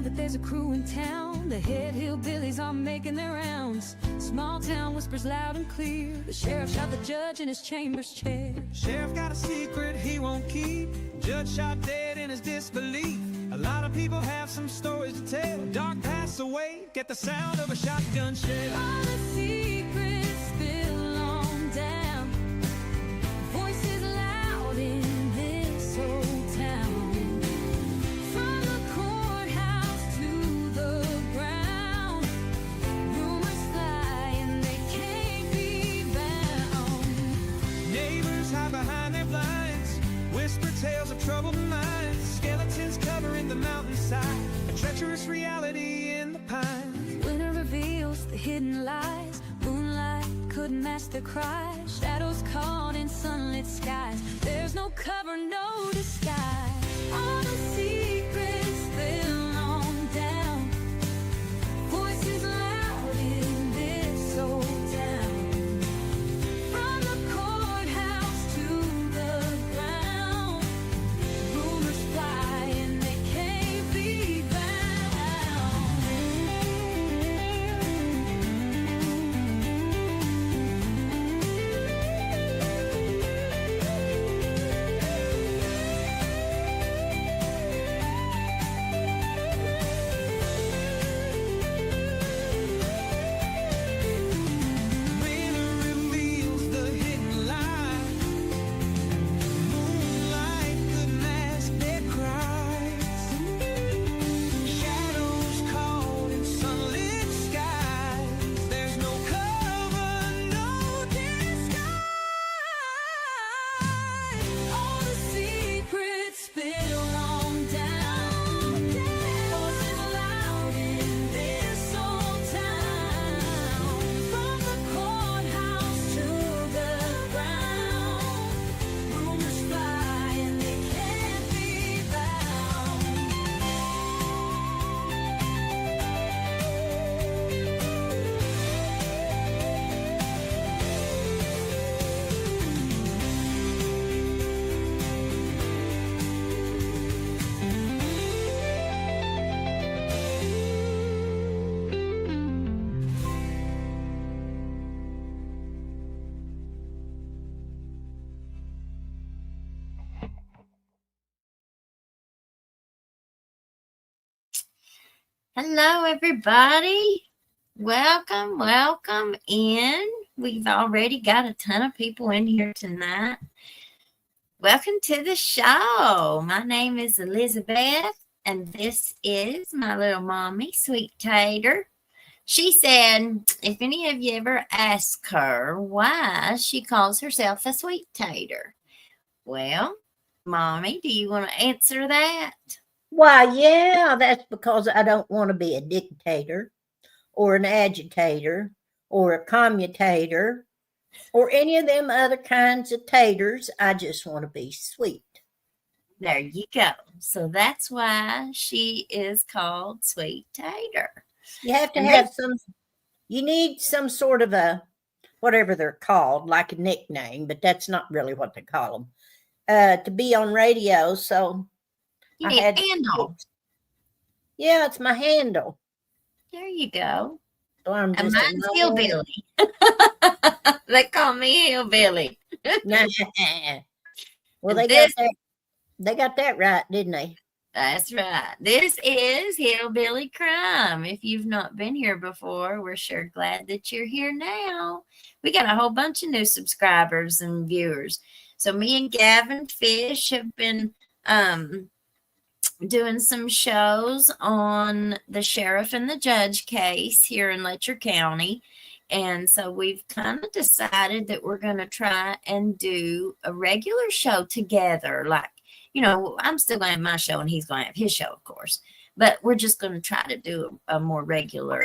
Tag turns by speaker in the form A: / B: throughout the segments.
A: that there's a crew in town. The head hillbillies are making their rounds. Small town whispers loud and clear. The sheriff shot the judge in his chambers chair.
B: Sheriff got a secret he won't keep. Judge shot dead in his disbelief. A lot of people have some stories to tell. Dark pass away, get the sound of a shotgun shell.
A: All the secrets spill on down. Voices loud in this old town. From the courthouse to the ground. Rumors fly and they can't be bound.
B: Neighbors hide behind their blinds. Whisper tales of troubled minds. Skeletons covering the mountainside. A treacherous reality in the pines.
A: Winter reveals the hidden lies. Moonlight couldn't mask their cries. Shadows caught in sunlit skies. There's no cover, no disguise. All the secrets spill on down. Voices loud in this old town. From the courthouse to the ground. Rumors fly and they can't be
B: Winter reveals the hidden lie. Moonlight could mask their cries. Shadows caught in sunlit skies. There's no cover, no disguise.
A: all the secrets spill on down. Voices loud in this old town. From the courthouse to the ground. Rumors fly and they can't be bound.
C: Hello, everybody. Welcome in. We've already got a ton of people in here tonight. Welcome to the show. My name is Elizabeth, and this is my little mommy, Sweet Tater. She said, if any of you ever ask her why she calls herself a Sweet Tater. Well, Mommy, do you want to answer that?
D: Why, yeah, that's because I don't want to be a dictator or an agitator or a commutator or any of them other kinds of taters. I just want to be sweet.
C: There you go. So that's why she is called Sweet Tater.
D: You have to
C: And
D: have you need some sort of a, whatever they're called, like a nickname, but that's not really what they call them, to be on radio. So
C: You
D: I
C: need
D: had
C: a handle.
D: Yeah, it's my handle.
C: There you go.
D: So I'm
C: And
D: just
C: mine's Hillbilly. They call me Hillbilly.
D: Well, they got that right, didn't they?
C: That's right. This is Hillbilly Crime. If you've not been here before, we're sure glad that you're here now. We got a whole bunch of new subscribers and viewers. So me and Gavin Fish have been doing some shows on the sheriff and the judge case here in Letcher County. And so we've kind of decided that we're going to try and do a regular show together. Like, you know, I'm still going to have my show and he's going to have his show, of course. But we're just going to try to do a more regular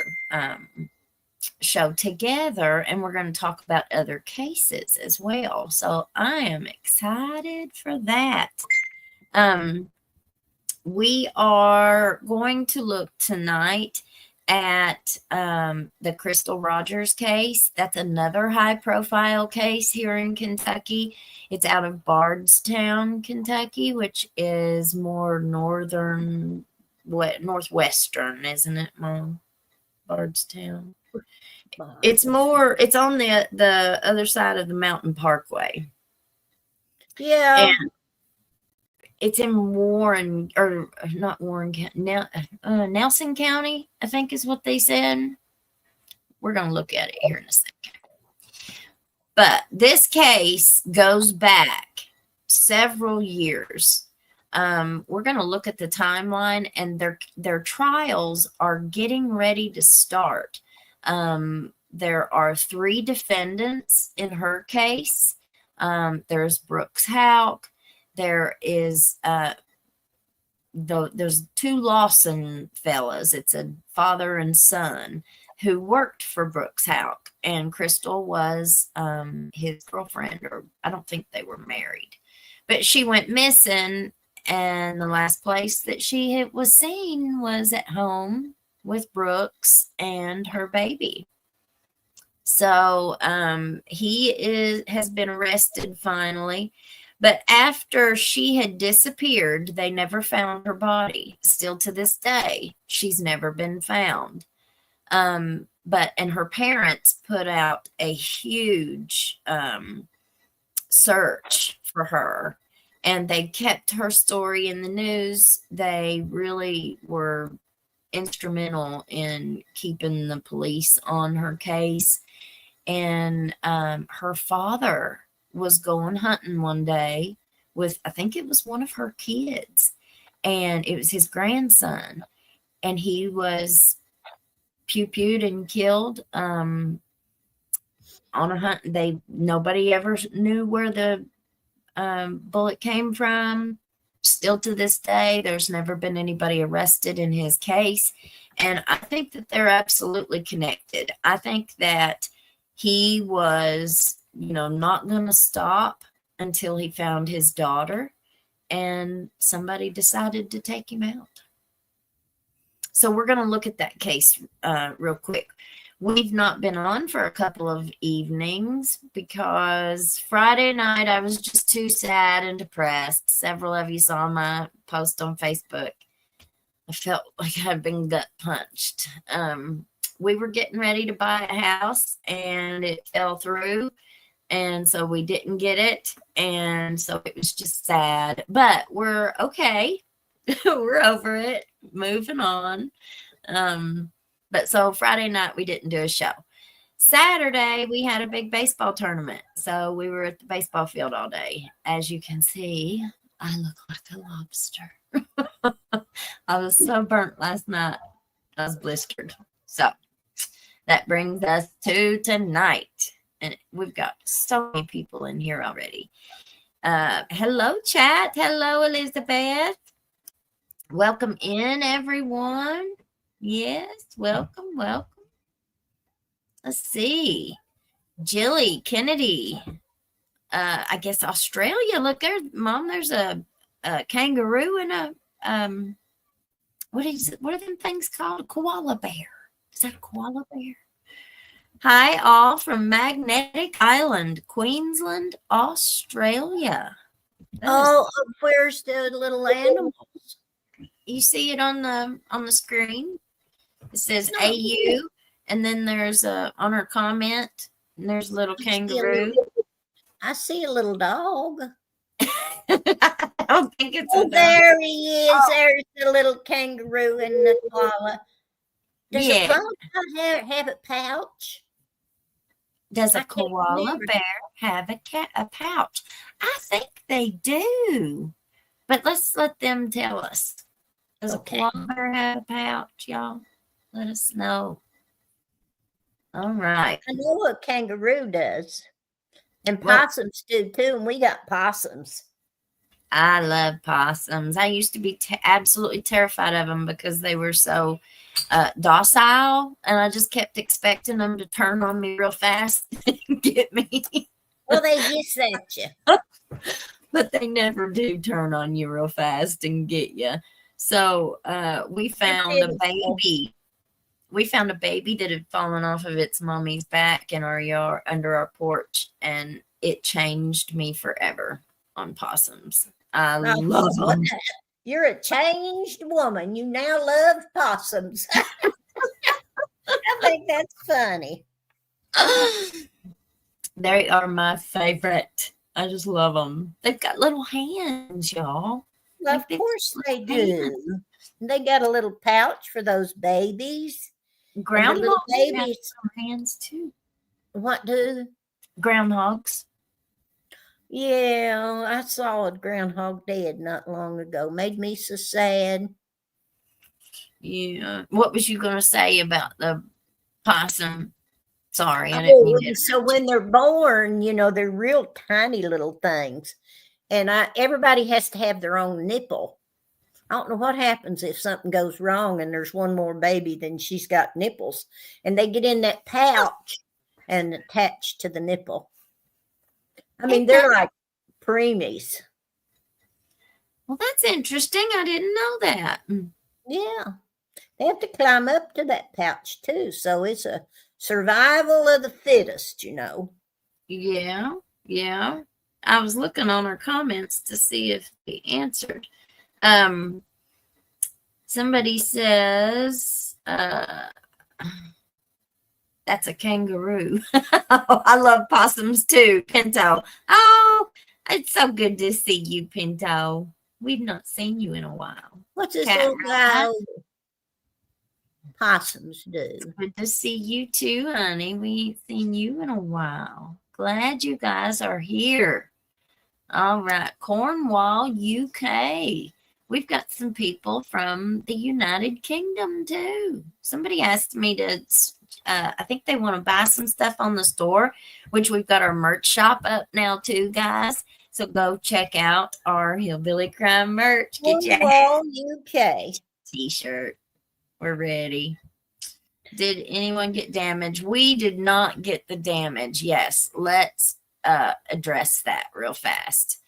C: show together. And we're going to talk about other cases as well. So I am excited for that. We are going to look tonight at the Crystal Rogers case. That's another high-profile case here in Kentucky. It's out of Bardstown, Kentucky, which is more northern northwestern, isn't it, Mom? Bardstown. It's on the other side of the Mountain Parkway.
D: Yeah.
C: And it's in Warren, or not Warren County, Nelson County, I think is what they said. We're going to look at it here in a second. But this case goes back several years. We're going to look at the timeline, and their trials are getting ready to start. There are 3 defendants in her case. There's Brooks Houck. There is there's 2 Lawson fellas. It's a father and son who worked for Brooks Houck, and Crystal was his girlfriend, or I don't think they were married, but she went missing, and the last place that she was seen was at home with Brooks and her baby. So he has been arrested finally. But after she had disappeared, they never found her body. Still to this day, she's never been found. And her parents put out a huge search for her, and they kept her story in the news. They really were instrumental in keeping the police on her case. And her father was going hunting one day with, I think it was one of her kids, and it was his grandson, and he was pew-pewed and killed on a hunt. Nobody ever knew where the bullet came from. Still to this day, there's never been anybody arrested in his case, and I think that they're absolutely connected. I think that he was, not going to stop until he found his daughter, and somebody decided to take him out. So we're going to look at that case real quick. We've not been on for a couple of evenings because Friday night I was just too sad and depressed. Several of you saw my post on Facebook. I felt like I'd been gut punched. We were getting ready to buy a house, and it fell through. And so we didn't get it. And so it was just sad. But we're okay. We're over it. Moving on. But so Friday night we didn't do a show. Saturday we had a big baseball tournament. So we were at the baseball field all day. As you can see, I look like a lobster. I was so burnt last night. I was blistered. So that brings us to tonight. And we've got so many people in here already. Hello, chat. Hello, Elizabeth. Welcome in, everyone. Yes, welcome. Let's see. Jilly Kennedy. I guess Australia. Look there, Mom. There's a kangaroo and a what are them things called? A koala bear. Is that a koala bear? Hi, all from Magnetic Island, Queensland, Australia.
D: Where's the little animals?
C: You see it on the screen? It says AU, and then there's on her comment, and there's a little kangaroo.
D: I see a little dog.
C: I don't think it's a dog.
D: There he is. Oh. There's the little kangaroo and the koala. Does a koala have a pouch?
C: Does a koala bear have a pouch? I think they do. But let's let them tell us. Does a koala bear have a pouch, y'all? Let us know. All right.
D: I know a kangaroo does. And possums do too. And we got possums.
C: I love possums. I used to be absolutely terrified of them because they were so docile, and I just kept expecting them to turn on me real fast and get me.
D: Well, they hiss at you.
C: But they never do turn on you real fast and get you. So we found a baby. We found a baby that had fallen off of its mommy's back in our yard under our porch, and it changed me forever on possums. I love them.
D: You're a changed woman. You now love possums. I think that's funny.
C: They are my favorite. I just love them. They've got little hands, y'all.
D: Well,
C: Like
D: of course they do. They got a little pouch for those babies.
C: Groundhogs have
D: babies.
C: some hands too.
D: What do?
C: Groundhogs.
D: Yeah, I saw a groundhog dead not long ago. Made me so sad.
C: Yeah. What was you going to say about the possum? Sorry, I didn't mean to.
D: So when they're born, they're real tiny little things. And everybody has to have their own nipple. I don't know what happens if something goes wrong and there's one more baby than she's got nipples. And they get in that pouch and attach to the nipple. I mean, they're like preemies.
C: Well, that's interesting. I didn't know that.
D: Yeah. They have to climb up to that pouch too. So it's a survival of the fittest,
C: Yeah. Yeah. I was looking on our comments to see if they answered. Somebody says, that's a kangaroo. I love possums too, Pinto. Oh, it's so good to see you, Pinto. We've not seen you in a while.
D: What's this
C: Cat
D: little guy?
C: Ride.
D: Possums do.
C: It's good to see you too, honey. We ain't seen you in a while. Glad you guys are here. All right, Cornwall, UK. We've got some people from the United Kingdom too. Somebody asked me to, I think they want to buy some stuff on the store, which we've got our merch shop up now too, guys. So go check out our Hillbilly Crime merch. Get your
D: Cornwall, UK.
C: t-shirt. We're ready. Did anyone get damaged? We did not get the damage. Yes, let's address that real fast.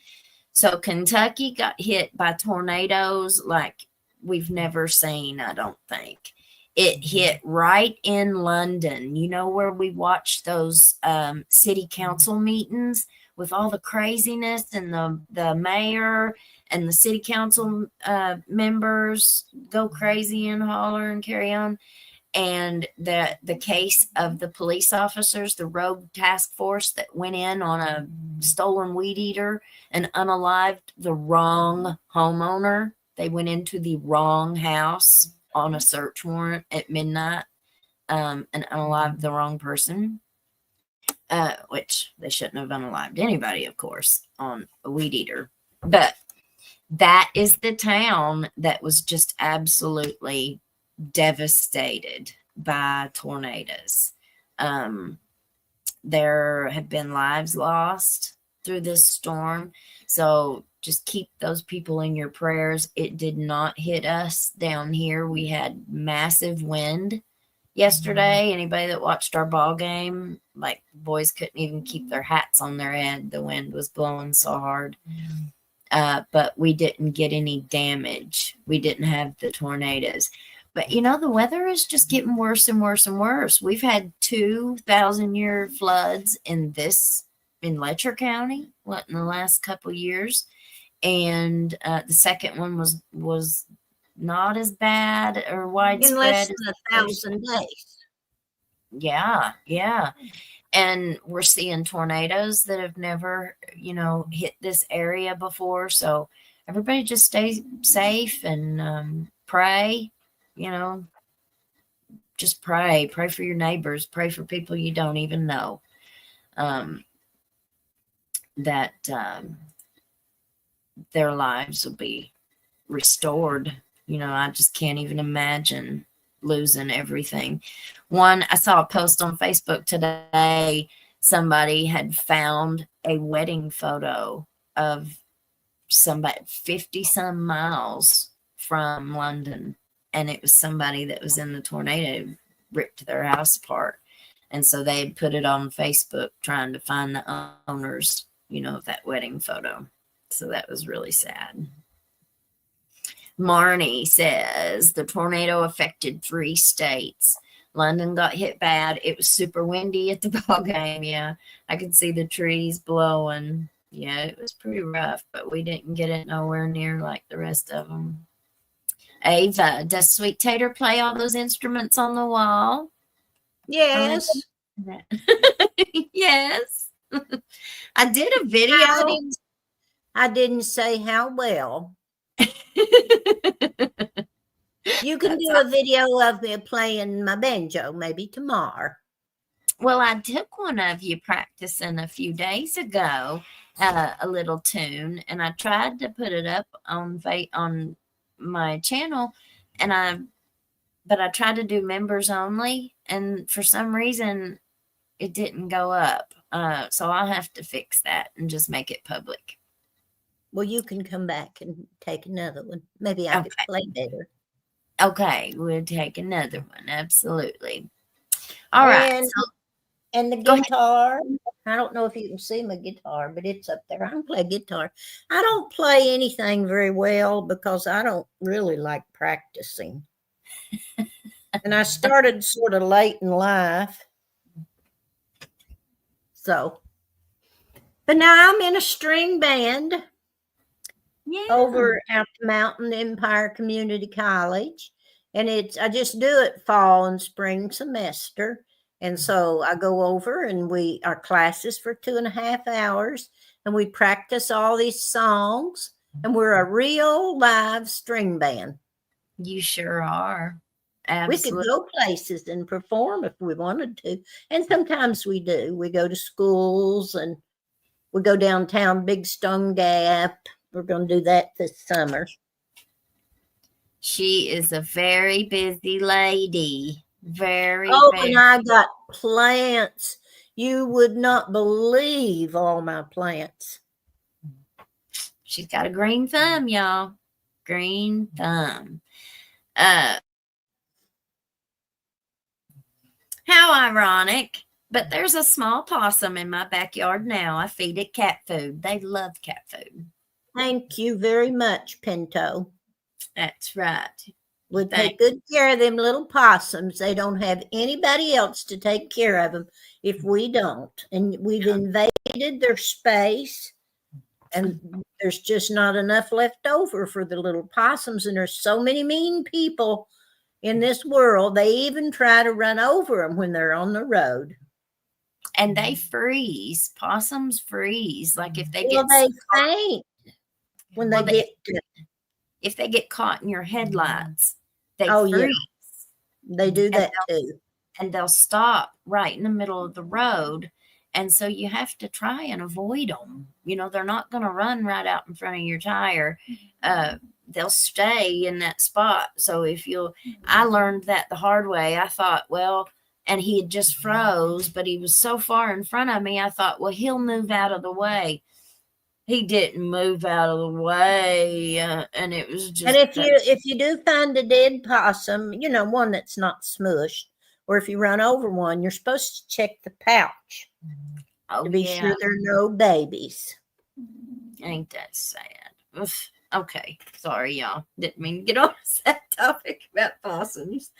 C: So Kentucky got hit by tornadoes like we've never seen, I don't think. It hit right in London. You know where we watched those city council meetings with all the craziness and the mayor and the city council members go crazy and holler and carry on. And the case of the police officers, the rogue task force that went in on a stolen weed eater and unalived the wrong homeowner. They went into the wrong house on a search warrant at midnight and unalived the wrong person, which they shouldn't have unalived anybody, of course, on a weed eater. But that is the town that was just absolutely devastated by tornadoes. There have been lives lost through this storm. So just keep those people in your prayers. It did not hit us down here. We had massive wind yesterday. Anybody that watched our ball game, like boys couldn't even keep their hats on their head. The wind was blowing so hard. But we didn't get any damage. We didn't have the tornadoes. But, the weather is just getting worse and worse and worse. We've had 2,000-year floods in Letcher County, in the last couple years. And the second one was not as bad or widespread.
D: In less than 1,000 days.
C: Yeah, yeah. And we're seeing tornadoes that have never, hit this area before. So everybody just stay safe and pray. Just pray for your neighbors, pray for people you don't even know, that their lives will be restored. I just can't even imagine losing everything. I saw a post on Facebook today. Somebody had found a wedding photo of somebody 50 some miles from London. And it was somebody that was in the tornado, ripped their house apart. And so they had put it on Facebook trying to find the owners, of that wedding photo. So that was really sad. Marnie says the tornado affected 3 states. London got hit bad. It was super windy at the ball game. Yeah, I could see the trees blowing. Yeah, it was pretty rough, but we didn't get it nowhere near like the rest of them. Ava, does Sweet Tater play all those instruments on the wall?
D: Yes.
C: Yes. I did a
D: I
C: video.
D: didn't, I didn't say how well. You can
C: That's
D: do a video of me playing my banjo maybe tomorrow.
C: Well, I took one of you practicing a few days ago, a little tune, and I tried to put it up on my channel, but I tried to do members only, and for some reason it didn't go up. So I'll have to fix that and just make it public.
D: Well, you can come back and take another one. Maybe I could
C: Okay.
D: play better.
C: Okay, we'll take another one. Absolutely. All right.
D: And the
C: Go ahead.
D: guitar, I don't know if you can see my guitar, but it's up there. I can play guitar. I don't play anything very well because I don't really like practicing. And I started sort of late in life. So, but now I'm in a string band
C: Yeah.
D: over at the Mountain Empire Community College. And I just do it fall and spring semester. And so I go over and our classes for 2.5 hours and we practice all these songs and we're a real live string band.
C: You sure are.
D: We could
C: Absolutely.
D: go places and perform if we wanted to. And sometimes we do. We go to schools and we go downtown Big Stone Gap. We're going to do that this summer.
C: She is a very busy lady. Very,
D: Oh,
C: very.
D: and I got plants. You would not believe all my plants.
C: She's got a green thumb, y'all. Green thumb. How ironic. But there's a small possum in my backyard now. I feed it cat food. They love cat food.
D: Thank you very much, Pinto.
C: That's right.
D: We take good care of them little possums. They don't have anybody else to take care of them if we don't. And we've invaded their space, and there's just not enough left over for the little possums. And there's so many mean people in this world. They even try to run over them when they're on the road.
C: And they freeze. Possums freeze. Like if they
D: Well,
C: get
D: they faint when
C: Well,
D: they get to,
C: if they get caught in your headlights, they
D: Oh, yeah.
C: freeze.
D: They do that too.
C: And they'll stop right in the middle of the road. And so you have to try and avoid them. You know, they're not going to run right out in front of your tire. They'll stay in that spot. So I learned that the hard way. I thought, well, and he had just froze, but he was so far in front of me. I thought, well, he'll move out of the way. He didn't move out of the way, and it was just.
D: And if you do find a dead possum, one that's not smushed, or if you run over one, you're supposed to check the pouch to be sure there are no babies.
C: Ain't that sad? Oof. Okay, sorry, y'all. Didn't mean to get on that topic about possums.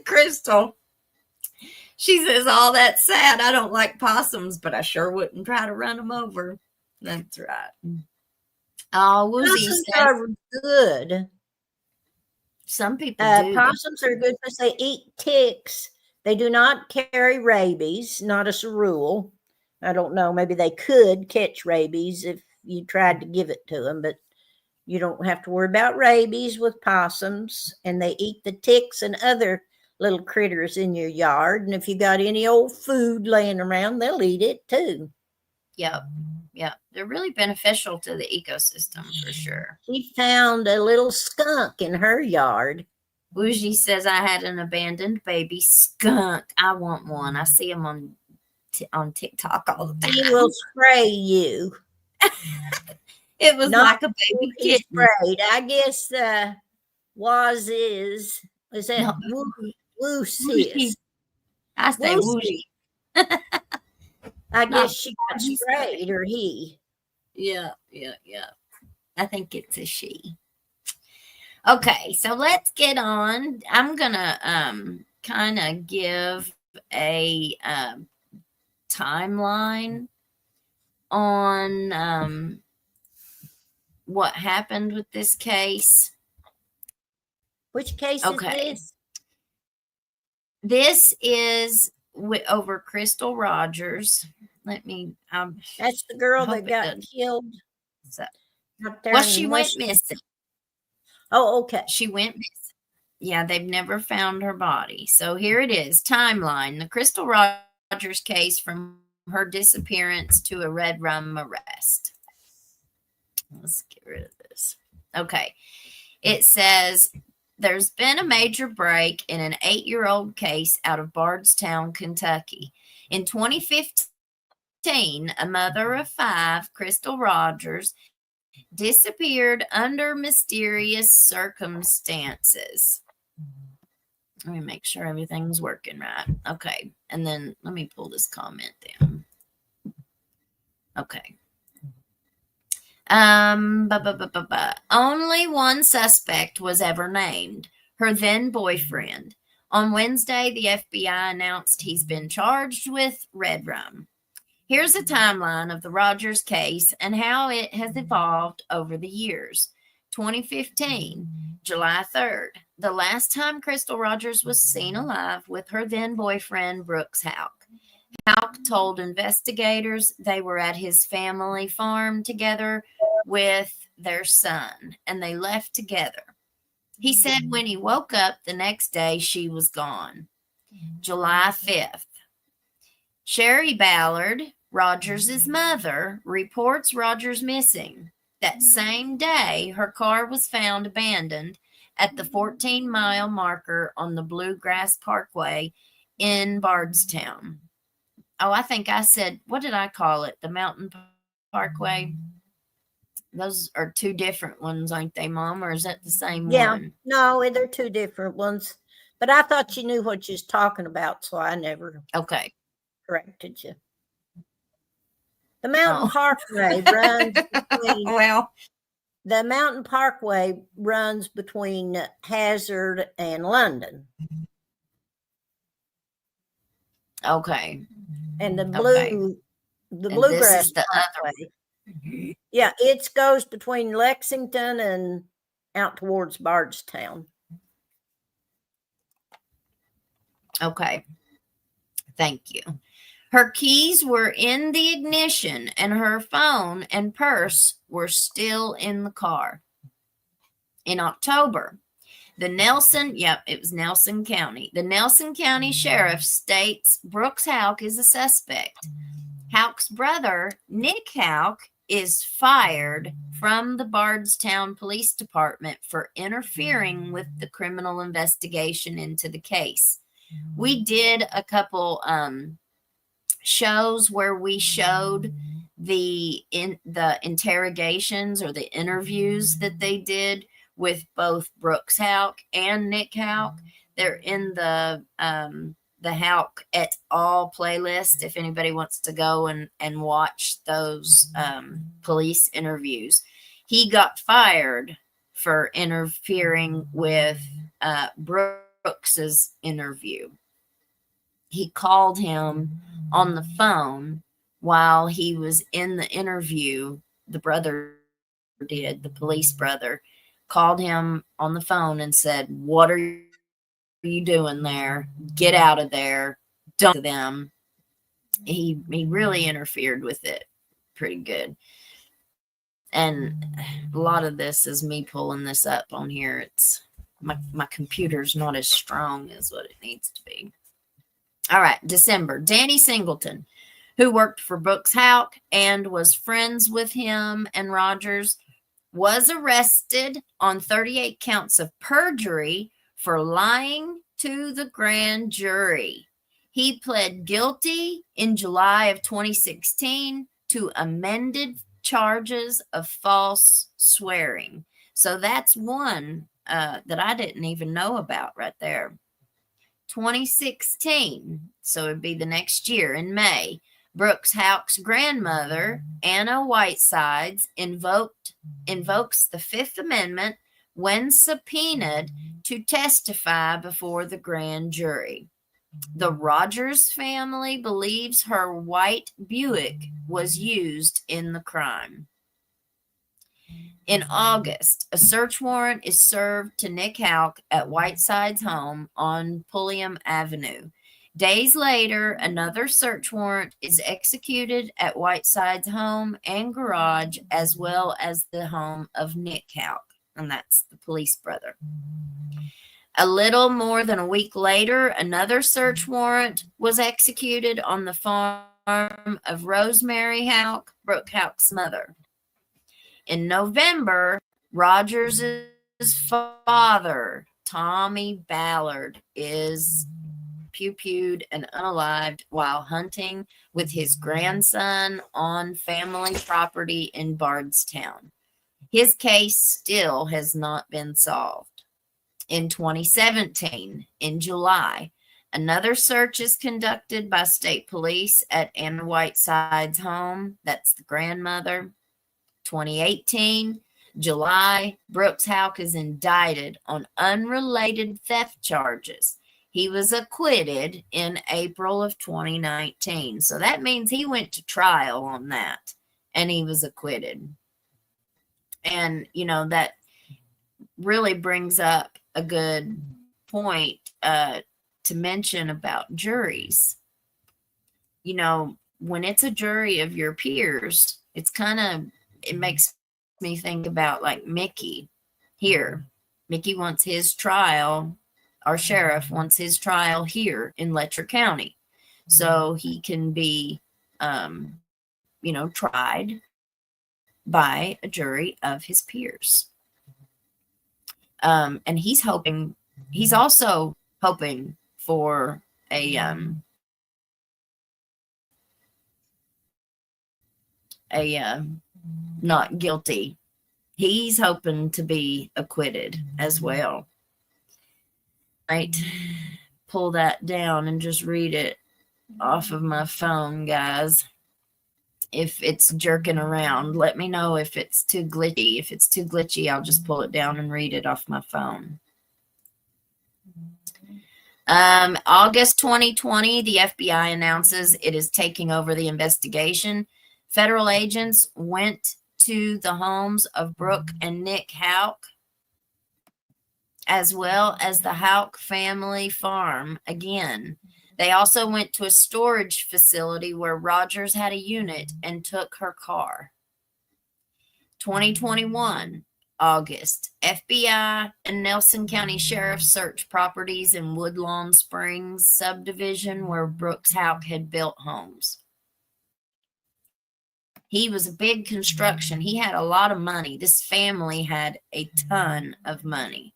C: Crystal. She says, all that sad. I don't like possums, but I sure wouldn't try to run them over. That's right. Oh, Woozy
D: Possums
C: says,
D: are good.
C: some people do.
D: Possums are good because they eat ticks. They do not carry rabies, not as a rule. I don't know. Maybe they could catch rabies if you tried to give it to them, but you don't have to worry about rabies with possums. And they eat the ticks and other little critters in your yard. And if you got any old food laying around, they'll eat it too.
C: Yep. They're really beneficial to the ecosystem for sure.
D: She found a little skunk in her yard.
C: Woozy says, I had an abandoned baby skunk. I want one. I see them on TikTok all the time.
D: He will spray you.
C: It was
D: Not
C: like a baby
D: He
C: kitten.
D: sprayed. I guess is that
C: No.
D: Woozy?
C: I say
D: Woozy.
C: Woozy.
D: I
C: No,
D: guess she got
C: he
D: sprayed, or he.
C: Yeah. I think it's a she. Okay, so let's get on. I'm gonna kind of give a timeline on what happened with this case.
D: Which case
C: Okay.
D: is
C: This is over Crystal Rogers. Let me.
D: this? That's the girl
C: hope
D: that
C: it
D: got
C: doesn't-
D: killed
C: So,
D: out there
C: well,
D: in
C: she went
D: West.
C: missing.
D: Oh, okay.
C: She went missing. Yeah, they've never found her body. So here it is. Timeline. The Crystal Rogers case from her disappearance to a red rum arrest. Let's get rid of this. Okay. It says there's been a major break in an 8-year-old case out of Bardstown, Kentucky. In 2015, a mother of 5, Crystal Rogers, disappeared under mysterious circumstances. Let me make sure everything's working right. Okay. And then let me pull this comment down. Okay. Only one suspect was ever named, her then boyfriend. On Wednesday, the FBI announced he's been charged with red rum. Here's a timeline of the Rogers case and how it has evolved over the years. 2015, July 3rd, the last time Crystal Rogers was seen alive with her then boyfriend, Brooks Houck. Houck told investigators they were at his family farm together with their son, and they left together. He said when he woke up the next day, she was gone. July 5th, Sherry Ballard, Rogers' mother, reports Rogers missing. That same day, her car was found abandoned at the 14-mile marker on the Bluegrass Parkway in Bardstown. Oh, I think I said, what did I call it? The Mountain Parkway? Those are two different ones, aren't they, Mom? Or is that the same one?
D: No, they're two different ones. But I thought you knew what you was talking about, so I never
C: Okay.
D: corrected you. The Mountain Parkway runs between the Mountain Parkway runs between Hazard and London.
C: Okay.
D: And the
C: This
D: Bluegrass
C: is the
D: Parkway. Yeah, it goes between Lexington and out towards Bardstown.
C: Okay. Thank you. Her keys were in the ignition and her phone and purse were still in the car. In October, it was Nelson County. The Nelson County Sheriff states Brooks Houck is a suspect. Houck's brother, Nick Houck, is fired from the Bardstown Police Department for interfering with the criminal investigation into the case. We did a couple shows where we showed the interrogations or the interviews that they did with both Brooks Houck and Nick Houck. They're in the Houck et al. Playlist if anybody wants to go and watch those police interviews. He got fired for interfering with Brooks's interview. He called him on the phone while he was in the interview. The police brother called him on the phone and said, "What are you doing there? Get out of there. Don't to them." He really interfered with it pretty good. And a lot of this is me pulling this up on here. It's my computer's not as strong as what it needs to be. All right, December. Danny Singleton, who worked for Brooks Houck and was friends with him and Rogers, was arrested on 38 counts of perjury for lying to the grand jury. He pled guilty in July of 2016 to amended charges of false swearing. So that's one that I didn't even know about right there. 2016, so it'd be the next year in May, Brooks Houck's grandmother, Anna Whitesides, invokes the Fifth Amendment when subpoenaed to testify before the grand jury. The Rogers family believes her white Buick was used in the crime. In August, a search warrant is served to Nick Houck at Whiteside's home on Pulliam Avenue. Days later, another search warrant is executed at Whiteside's home and garage, as well as the home of Nick Houck, and that's the police brother. A little more than a week later, another search warrant was executed on the farm of Rosemary Houck, Brooke Houck's mother. In November, Rogers' father, Tommy Ballard, is pew-pewed and unalived while hunting with his grandson on family property in Bardstown. His case still has not been solved. In 2017, in July, another search is conducted by state police at Anna Whiteside's home. That's the grandmother. 2018, July, Brooks Houck is indicted on unrelated theft charges. He was acquitted in April of 2019. So that means he went to trial on that and he was acquitted. And, you know, that really brings up a good point to mention about juries. You know, when it's a jury of your peers, it's kind of, it makes me think about like Mickey here. Mickey wants his trial, our sheriff wants his trial here in Letcher County. So he can be, you know, tried by a jury of his peers. And he's also hoping for a not guilty. He's hoping to be acquitted as well. Right. Pull that down and just read it off of my phone, guys. If it's jerking around, let me know if it's too glitchy. If it's too glitchy, I'll just pull it down and read it off my phone. August 2020, the FBI announces it is taking over the investigation. Federal agents went to the homes of Brooke and Nick Houck, as well as the Houck family farm again. They also went to a storage facility where Rogers had a unit and took her car. 2021, August, FBI and Nelson County Sheriff searched properties in Woodlawn Springs subdivision where Brooks Houck had built homes. He was a big construction. He had a lot of money. This family had a ton of money.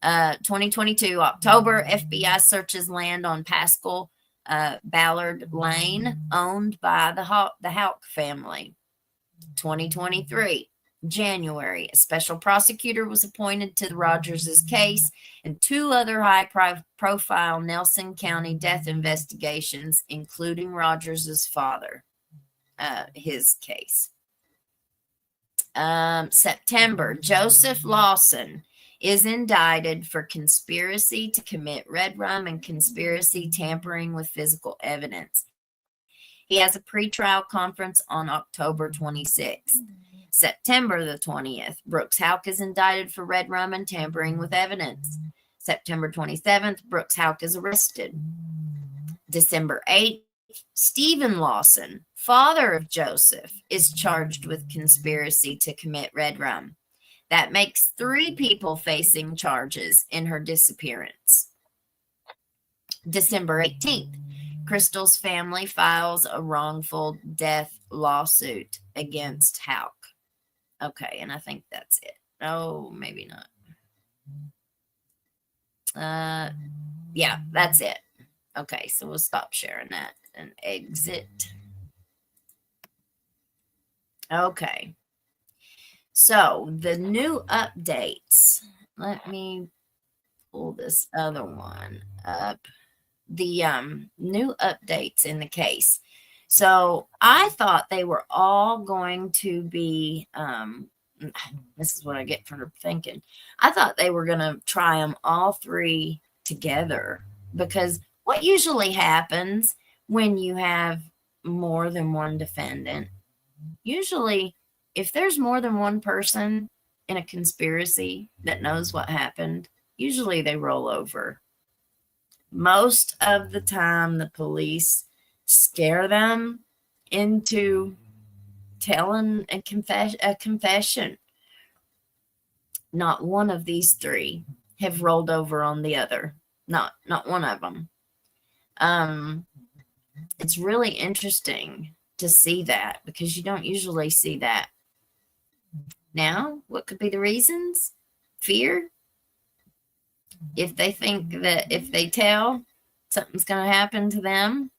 C: 2022, October, FBI searches land on Pascal Ballard Lane, owned by the Houck family. 2023, January, a special prosecutor was appointed to the Rogers' case and two other high-profile Nelson County death investigations, including Rogers' father, his case. September, Joseph Lawson is indicted for conspiracy to commit red rum and conspiracy tampering with physical evidence. He has a pretrial conference on October 26th. September the 20th, Brooks Houck is indicted for red rum and tampering with evidence. September 27th, Brooks Houck is arrested. December 8th, Stephen Lawson, father of Joseph, is charged with conspiracy to commit red rum. That makes 3 people facing charges in her disappearance. December 18th, Crystal's family files a wrongful death lawsuit against Houck. Okay, and I think that's it. Oh, maybe not. Yeah, that's it. Okay, so we'll stop sharing that and exit. Okay. So the new updates, let me pull this other one up. The new updates in the case. So I thought they were all going to be, this is what I get from thinking. I thought they were going to try them all 3 together because what usually happens when you have more than one defendant, usually if there's more than one person in a conspiracy that knows what happened, usually they roll over. Most of the time, the police scare them into telling a confession. Not one of these three have rolled over on the other. Not one of them. It's really interesting to see that because you don't usually see that. Now, what could be the reasons? Fear. If they think that if they tell, something's going to happen to them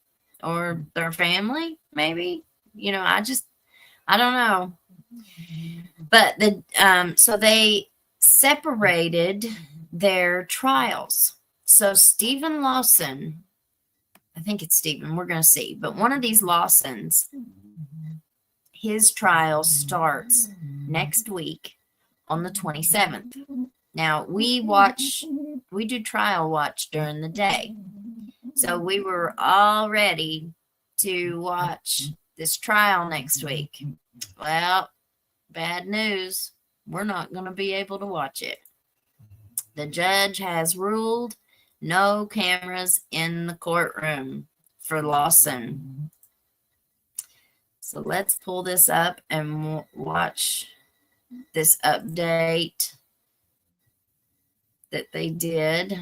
C: or their family, maybe. I don't know. But so they separated their trials. So Stephen Lawson, I think it's Stephen, we're going to see, but one of these Lawsons, his trial starts next week on the 27th. Now, we do trial watch during the day. So we were all ready to watch this trial next week. Well, bad news. We're not going to be able to watch it. The judge has ruled no cameras in the courtroom for Lawson. So let's pull this up and watch this update that they did.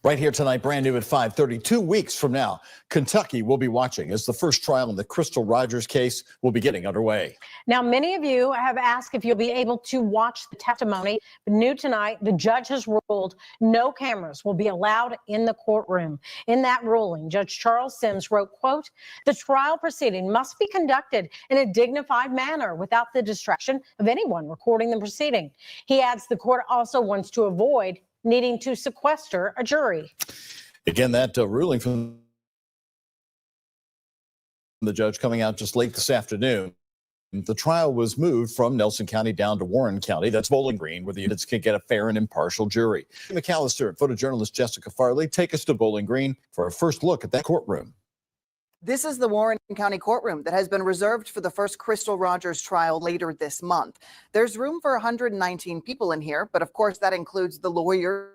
E: Right here tonight, brand new at 5:30. 2 weeks from now, Kentucky will be watching as the first trial in the Crystal Rogers case will be getting underway.
F: Now, many of you have asked if you'll be able to watch the testimony. New tonight, the judge has ruled no cameras will be allowed in the courtroom. In that ruling, Judge Charles Sims wrote, quote, "The trial proceeding must be conducted in a dignified manner without the distraction of anyone recording the proceeding." He adds the court also wants to avoid needing to sequester a jury.
E: Again, that ruling from the judge coming out just late this afternoon. The trial was moved from Nelson County down to Warren County. That's Bowling Green, where the units can get a fair and impartial jury. McAllister and photojournalist Jessica Farley take us to Bowling Green for a first look at that courtroom.
G: This is the Warren County courtroom that has been reserved for the first Crystal Rogers trial later this month. There's room for 119 people in here, but of course that includes the lawyers,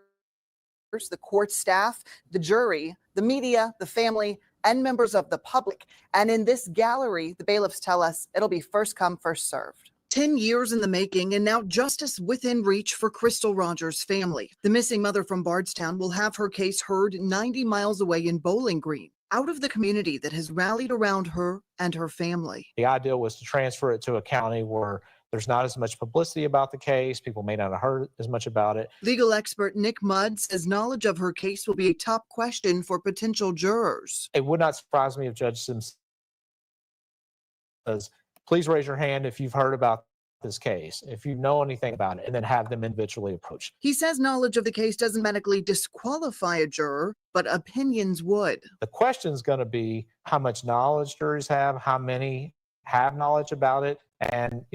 G: the court staff, the jury, the media, the family, and members of the public. And in this gallery, the bailiffs tell us it'll be first come, first served. 10 years in the making, and now justice within reach for Crystal Rogers' family. The missing mother from Bardstown will have her case heard 90 miles away in Bowling Green, out of the community that has rallied around her and her family.
H: The idea was to transfer it to a county where there's not as much publicity about the case. People may not have heard as much about it.
G: Legal expert Nick Mudd says knowledge of her case will be a top question for potential jurors.
H: It would not surprise me if Judge Sims says, please raise your hand if you've heard about this case, if you know anything about it, and then have them individually approach.
G: He says knowledge of the case doesn't medically disqualify a juror, but opinions would.
H: The question is going to be how much knowledge juries have, how many have knowledge about it, and,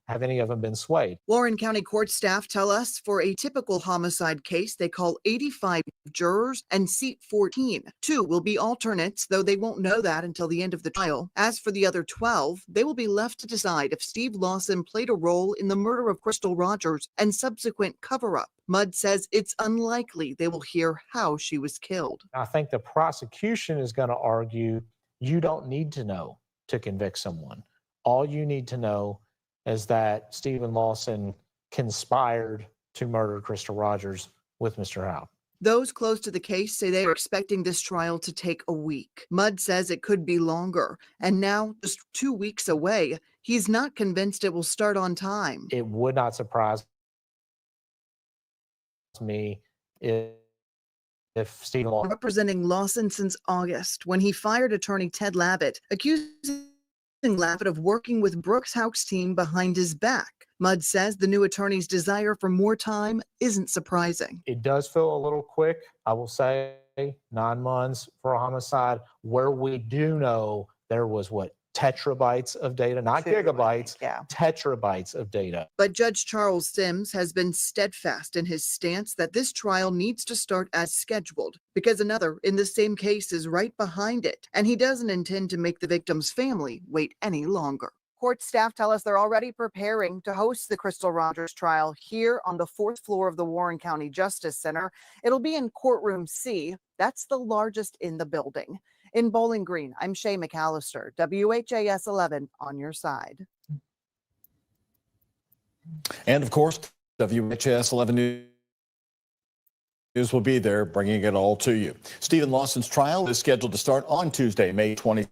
H: have any of them been swayed?
G: Warren County court staff tell us for a typical homicide case, they call 85 jurors and seat 14. 2 will be alternates, though they won't know that until the end of the trial. As for the other 12, they will be left to decide if Steve Lawson played a role in the murder of Crystal Rogers and subsequent cover-up. Mudd says it's unlikely they will hear how she was killed.
H: I think the prosecution is going to argue you don't need to know to convict someone. All you need to know is that Stephen Lawson conspired to murder Crystal Rogers with Mr. Howe.
G: Those close to the case say they are expecting this trial to take a week. Mudd says it could be longer. And now, just 2 weeks away, he's not convinced it will start on time.
H: It would not surprise me if Stephen Lawson,
G: representing Lawson since August, when he fired attorney Ted Labott, accusing Labott of working with Brooks Houck's team behind his back. Mudd says the new attorney's desire for more time isn't surprising.
H: It does feel a little quick, I will say, 9 months for a homicide, where we do know there was, tetrabytes of data, not gigabytes,
G: Yeah.
H: tetrabytes of data.
G: But Judge Charles Sims has been steadfast in his stance that this trial needs to start as scheduled because another in the same case is right behind it, and he doesn't intend to make the victim's family wait any longer. Court staff tell us they're already preparing to host the Crystal Rogers trial here on the 4th floor of the Warren County Justice Center. It'll be in courtroom C. That's the largest in the building. In Bowling Green, I'm Shay McAllister, WHAS 11 on your side.
E: And of course, WHAS 11 News will be there bringing it all to you. Stephen Lawson's trial is scheduled to start on Tuesday, May 27th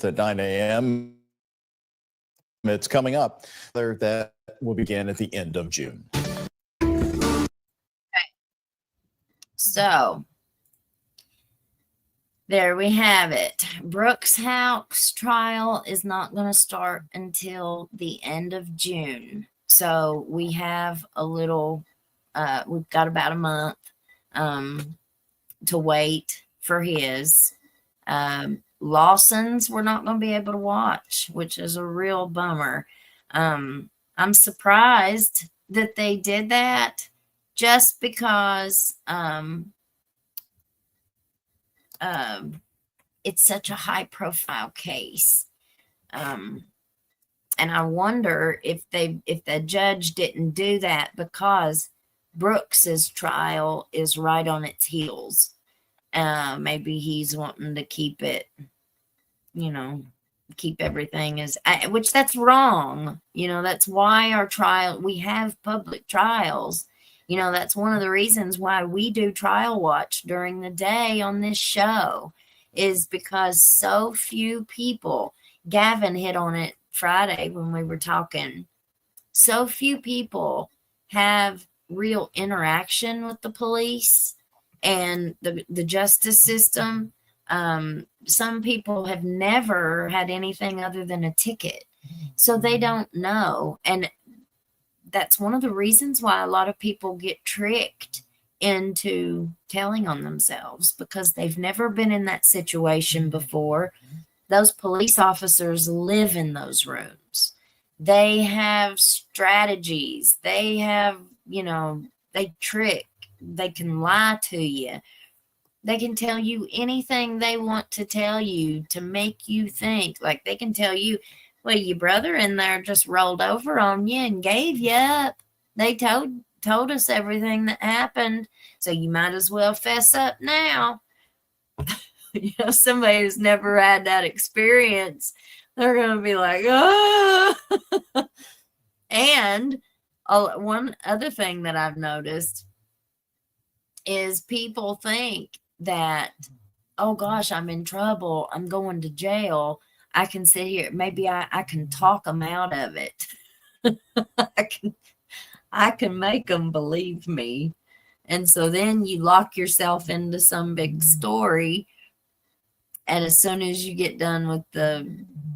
E: at 9 a.m. It's coming up. That will begin at the end of June.
C: So there we have it. Brooks Houck's trial is not going to start until the end of June. So we have a little, we've got about a month to wait for his. Lawson's we're not going to be able to watch, which is a real bummer. I'm surprised that they did that just because it's such a high profile case. And I wonder if the judge didn't do that because Brooks's trial is right on its heels. Maybe he's wanting to keep it, keep everything as, which that's wrong. That's why we have public trials. That's one of the reasons why we do trial watch during the day on this show, is because so few people, Gavin hit on it Friday when we were talking, so few people have real interaction with the police and the justice system. Some people have never had anything other than a ticket, so they don't know. And that's one of the reasons why a lot of people get tricked into telling on themselves, because they've never been in that situation before. Those police officers live in those rooms. They have strategies. They have, they trick. They can lie to you. They can tell you anything they want to tell you to make you think. Like, they can tell you, well, your brother in there just rolled over on you and gave you up. They told us everything that happened, so you might as well fess up now. Somebody who's never had that experience, they're going to be like, oh. And one other thing that I've noticed is people think that, oh gosh, I'm in trouble, I'm going to jail, I can sit here, maybe I can talk them out of it. I can make them believe me. And so then you lock yourself into some big story, and as soon as you get done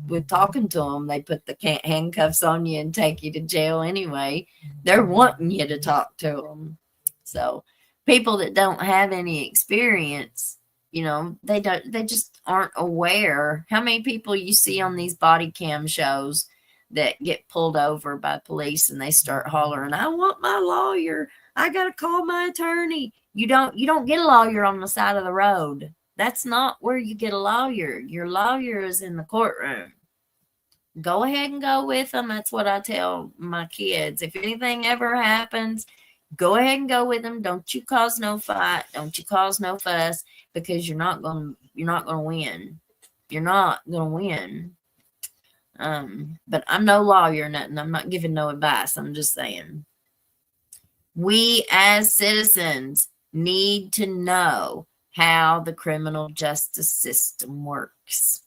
C: with talking to them, they put the handcuffs on you and take you to jail anyway. They're wanting you to talk to them. So people that don't have any experience, they just aren't aware. How many people you see on these body cam shows that get pulled over by police and they start hollering, I want my lawyer, I gotta call my attorney. You don't get a lawyer on the side of the road. That's not where you get a lawyer. Your lawyer is in the courtroom. Go ahead and go with them. That's what I tell my kids. If anything ever happens, go ahead and go with them. Don't you cause no fight. Don't you cause no fuss, because you're not gonna win. You're not gonna win. But I'm no lawyer or nothing. I'm not giving no advice. I'm just saying, we as citizens need to know how the criminal justice system works.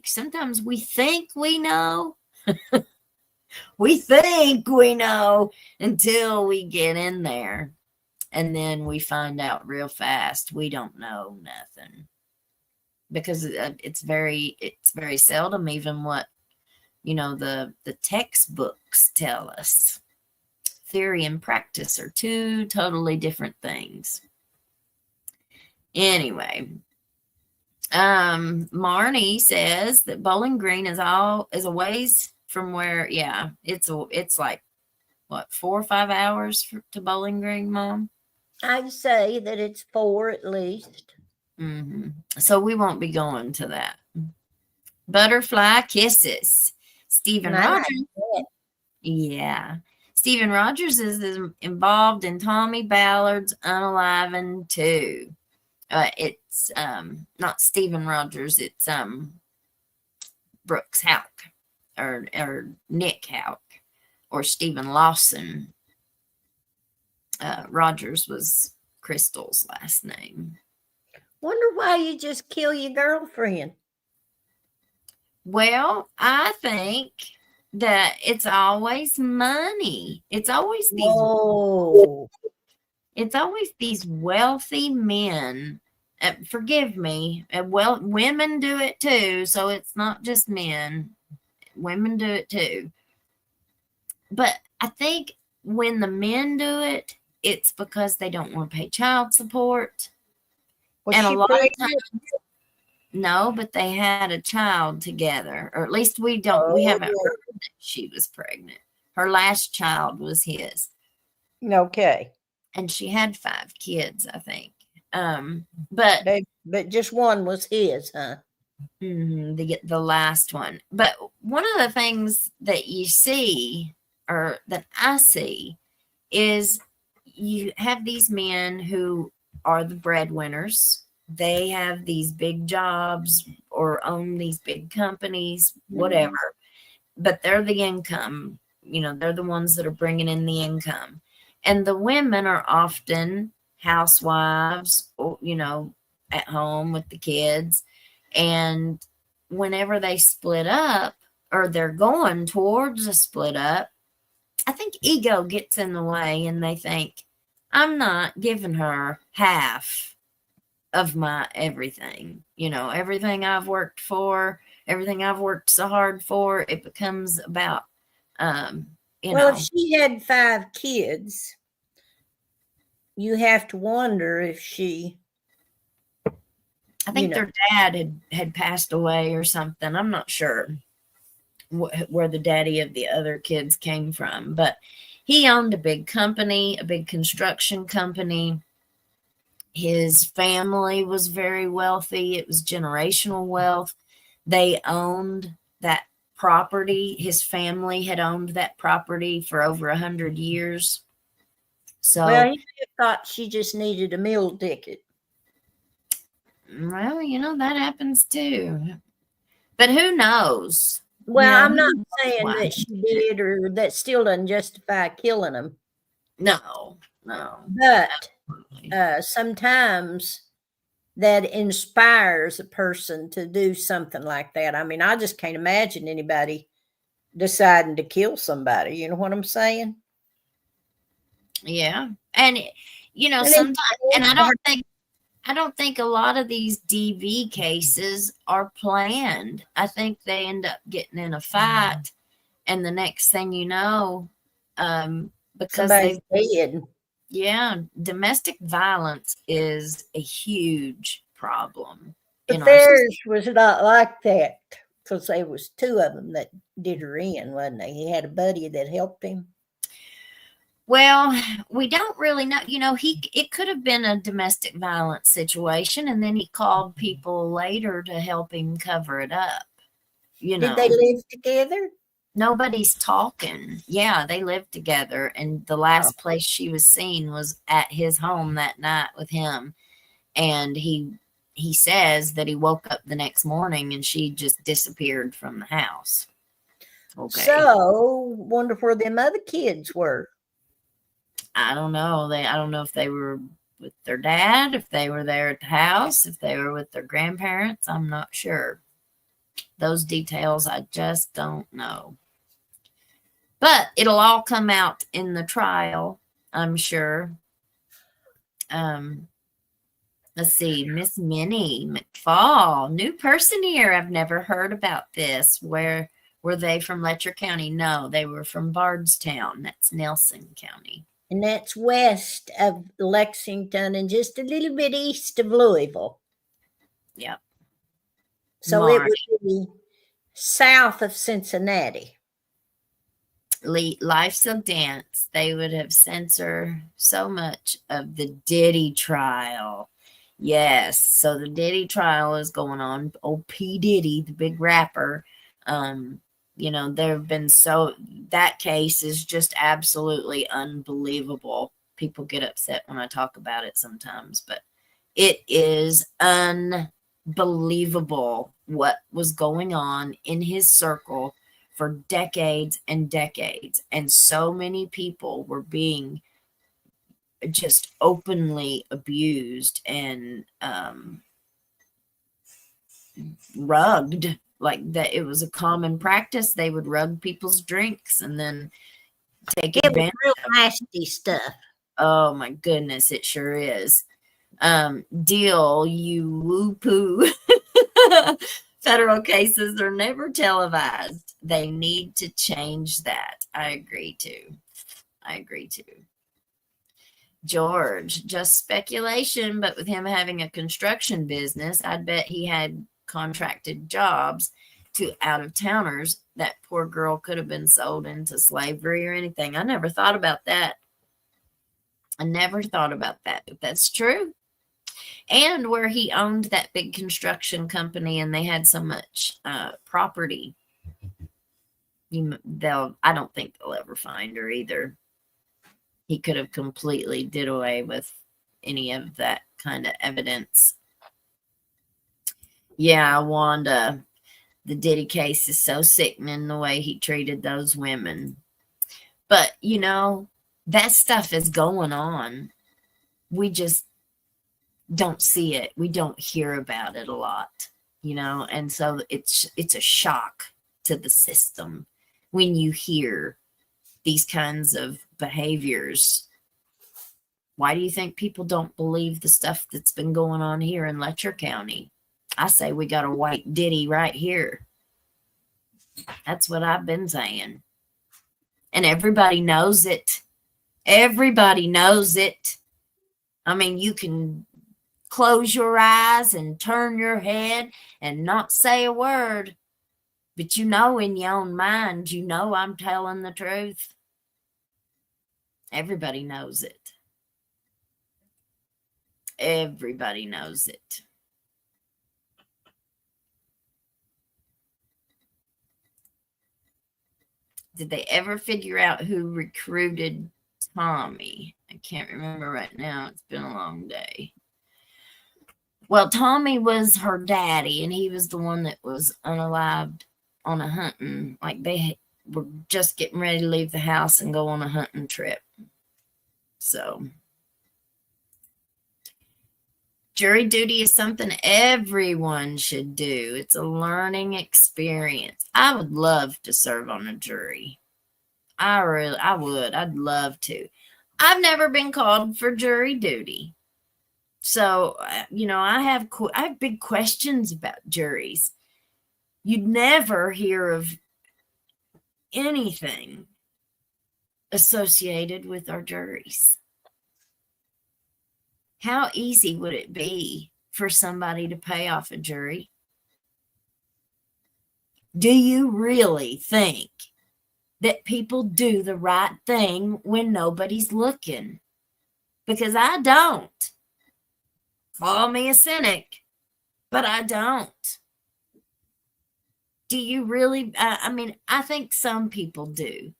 C: Sometimes we think we know. We think we know until we get in there. And then we find out real fast we don't know nothing. Because it's very seldom even what, the textbooks tell us. Theory and practice are two totally different things. Anyway, Marnie says that Bowling Green is a ways from where, yeah, it's like what, 4 or 5 hours to Bowling Green, Mom?
D: I'd say that it's 4 at least.
C: So we won't be going to that. Butterfly kisses. Stephen
D: I like
C: Rogers.
D: that.
C: Yeah. Stephen Rogers is involved in Tommy Ballard's Unalivened too. It's not Stephen Rogers, it's Brooks Houck or Nick Houck or Stephen Lawson. Rogers was Crystal's last name.
D: Wonder why you just kill your girlfriend.
C: Well, I think that it's always money. It's always these wealthy men. Forgive me. Well, women do it too, so it's not just men. Women do it too. But I think when the men do it, it's because they don't want to pay child support.
D: Was
C: and a
D: she
C: lot of
D: pregnant?
C: times, no, but they had a child together, or at least we haven't heard that she was pregnant. Her last child was his,
D: Okay.
C: and she had 5 kids, I think. But
D: But just one was his, huh?
C: the last one. But one of the things that you see, or that I see, is you have these men who are the breadwinners. They have these big jobs or own these big companies, whatever, but they're the income, they're the ones that are bringing in the income. And the women are often housewives, at home with the kids. And whenever they split up, or they're going towards a split up, I think ego gets in the way, and they think, I'm not giving her half of my everything. Everything I've worked for, everything I've worked so hard for, it becomes about,
D: Well, if she had 5 kids, you have to wonder if she,
C: I think their dad had passed away or something. I'm not sure where the daddy of the other kids came from, but he owned a big company, a big construction company. His family was very wealthy. It was generational wealth. They owned that property. His family had owned that property for over 100 years. So,
D: well, he thought she just needed a meal ticket.
C: well, that happens too. But who knows?
D: Well, I'm not saying that she did, or that still doesn't justify killing them.
C: No.
D: But sometimes that inspires a person to do something like that. I mean, I just can't imagine anybody deciding to kill somebody. You know what I'm saying?
C: Yeah. And sometimes, and I don't think a lot of these DV cases are planned. I think they end up getting in a fight, and the next thing you know, because
D: somebody's dead.
C: Yeah, domestic violence is a huge problem.
D: But theirs was not like that, because there was 2 of them that did her in, wasn't they? He had a buddy that helped him.
C: Well, we don't really know. It could have been a domestic violence situation, and then he called people later to help him cover it up. Did
D: they live together?
C: Nobody's talking. Yeah, they lived together, and the last place she was seen was at his home that night with him. And he says that he woke up the next morning and she just disappeared from the house. Okay.
D: So, wonder where them other kids were.
C: I don't know. I don't know if they were with their dad, if they were there at the house, if they were with their grandparents. I'm not sure. Those details I just don't know. But it'll all come out in the trial, I'm sure. Let's see, Miss Minnie McFall, new person here. I've never heard about this. Where were they from? Letcher County? No, they were from Bardstown. That's Nelson County.
D: And that's west of Lexington and just a little bit east of Louisville.
C: Yep.
D: So it
C: Marty.
D: would be south of Cincinnati.
C: Life's a Dance, they would have censored so much of the Diddy trial. Yes, so the Diddy trial is going on. Old P. Diddy, the big rapper. There have been that case is just absolutely unbelievable. People get upset when I talk about it sometimes, but it is unbelievable what was going on in his circle for decades and decades. And so many people were being just openly abused and rugged, like that. It was a common practice. They would rug people's drinks and then take
D: It was
C: advantage.
D: real nasty stuff.
C: Oh my goodness, it sure is. Deal, you woo poo. Federal cases are never televised. They need to change that. I agree too. George, just speculation, but with him having a construction business, I'd bet he had contracted jobs to out-of-towners. That poor girl could have been sold into slavery or anything. I never thought about that. But that's true. And where he owned that big construction company and they had so much property, I don't think they'll ever find her either. He could have completely did away with any of that kind of evidence. Yeah, Wanda, the Diddy case is so sickening, the way he treated those women. But, that stuff is going on. We just don't see it. We don't hear about it a lot, and so it's a shock to the system when you hear these kinds of behaviors. Why do you think people don't believe the stuff that's been going on here in Letcher County? I say we got a white Diddy right here. That's what I've been saying. And everybody knows it. Everybody knows it. I mean, you can close your eyes and turn your head and not say a word, but in your own mind, I'm telling the truth. Everybody knows it. Everybody knows it. Did they ever figure out who recruited Tommy? I can't remember right now. It's been a long day. Well, Tommy was her daddy, and he was the one that was unalived on a hunting. Like they were just getting ready to leave the house and go on a hunting trip. So jury duty is something everyone should do. It's a learning experience. I would love to serve on a jury. I would. I'd love to. I've never been called for jury duty. So, I have big questions about juries. You'd never hear of anything associated with our juries. How easy would it be for somebody to pay off a jury? Do you really think that people do the right thing when nobody's looking? Because I don't. Call me a cynic, but I don't. Do you really? I think some people do,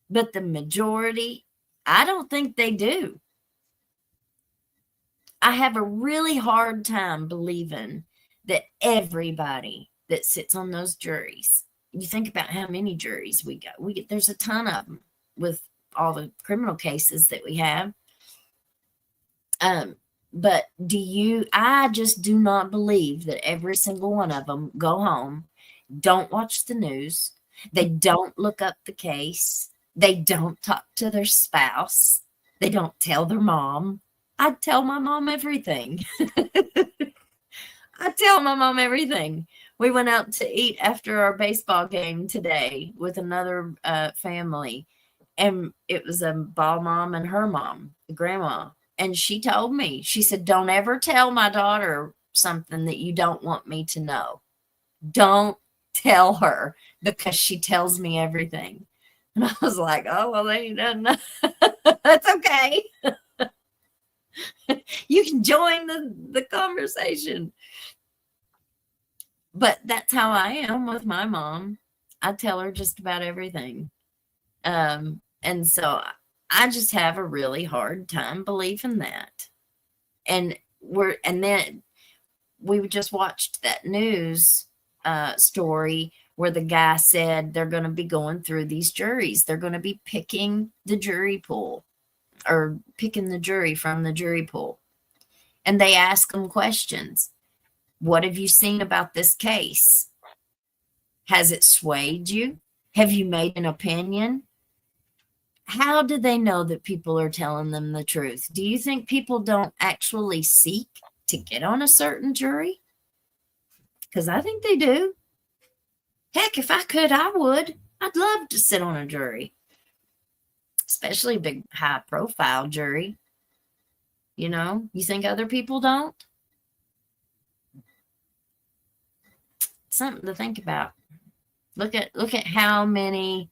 C: but the majority, I don't think they do. I have a really hard time believing that everybody that sits on those juries, you think about how many juries we got. There's a ton of them with all the criminal cases that we have. But I just do not believe that every single one of them go home, don't watch the news, they don't look up the case, they don't talk to their spouse, they don't tell their mom. I tell my mom everything. We went out to eat after our baseball game today with another family, and it was a ball mom and her mom, the grandma. And she told me, she said, don't ever tell my daughter something that you don't want me to know. don't tell her because she tells me everything. And I was like, oh, well, they doesn't know. That's okay. You can join the conversation. But that's how I am with my mom. I tell her just about everything. And so I just have a really hard time believing that. And then we just watched that news story where the guy said they're going to be going through these juries. They're going to be picking the jury pool, or picking the jury from the jury pool. And they ask them questions. What have you seen about this case? Has it swayed you? Have you made an opinion? How do they know that people are telling them the truth? Do you think people don't actually seek to get on a certain jury? Because I think they do. Heck, if I could, I would. I'd love to sit on a jury, especially a big, high-profile jury. You know, you think other people don't? Something to think about. Look at how many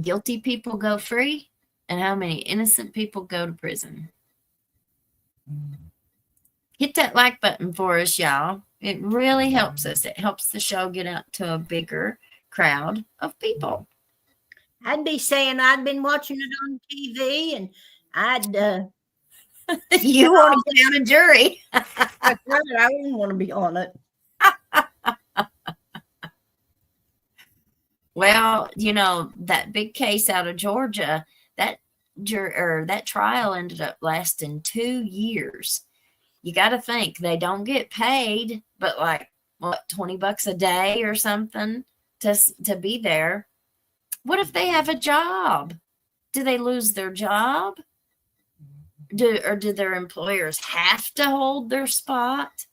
C: guilty people go free and how many innocent people go to prison. Hit that like button for us, y'all. It really helps us. It helps the show get out to a bigger crowd of people.
D: I'd be saying I'd been watching it on TV, and I'd
C: You want to get on a jury.
D: I wouldn't want to be on it.
C: Well, you know, that big case out of Georgia, that trial ended up lasting 2 years. You got to think they don't get paid, but like what, $20 a day or something to be there. What if they have a job? Do they lose their job? Do their employers have to hold their spot?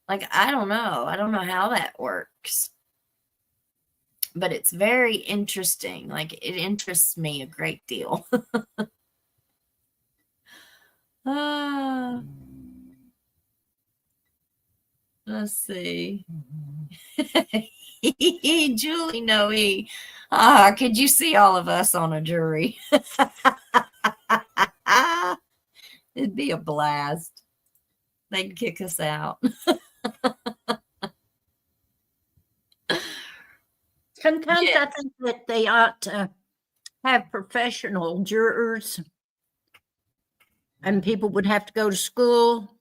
C: Like, I don't know. I don't know how that works. But it's very interesting. Like, it interests me a great deal. Let's see. Julie Noe. Could you see all of us on a jury? It'd be a blast. They'd kick us out.
D: Sometimes I think that they ought to have professional jurors, and people would have to go to school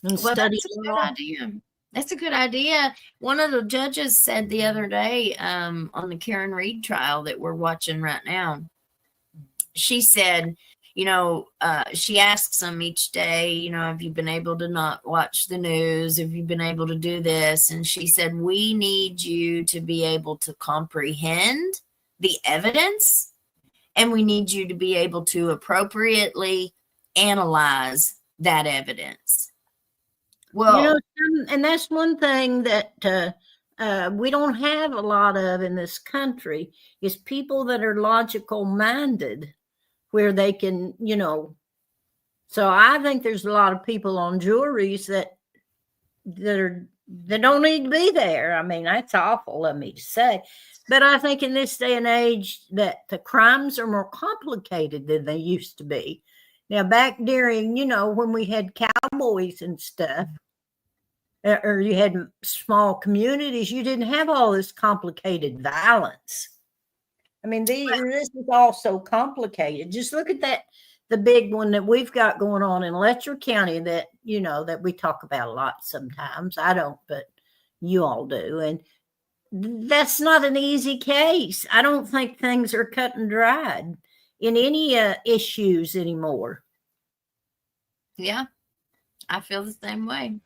D: and study
C: That's a good
D: law.
C: idea. That's a good idea. One of the judges said the other day on the Karen Reed trial that we're watching right now, she said, you know, she asks them each day, you know, have you been able to not watch the news? Have you been able to do this? And she said, we need you to be able to comprehend the evidence, and we need you to be able to appropriately analyze that evidence. Well,
D: You know, and that's one thing that we don't have a lot of in this country is people that are logical minded, where they can, you know. So I think there's a lot of people on juries that don't need to be there. I mean, that's awful of me to say, but I think in this day and age that the crimes are more complicated than they used to be. Now, back during, you know, when we had cowboys and stuff, or you had small communities, you didn't have all this complicated violence. I mean, this is all so complicated. Just look at that, the big one that we've got going on in Letcher County that, you know, that we talk about a lot sometimes. I don't, but you all do. And that's not an easy case. I don't think things are cut and dried in any issues anymore.
C: yeah, I feel the same way.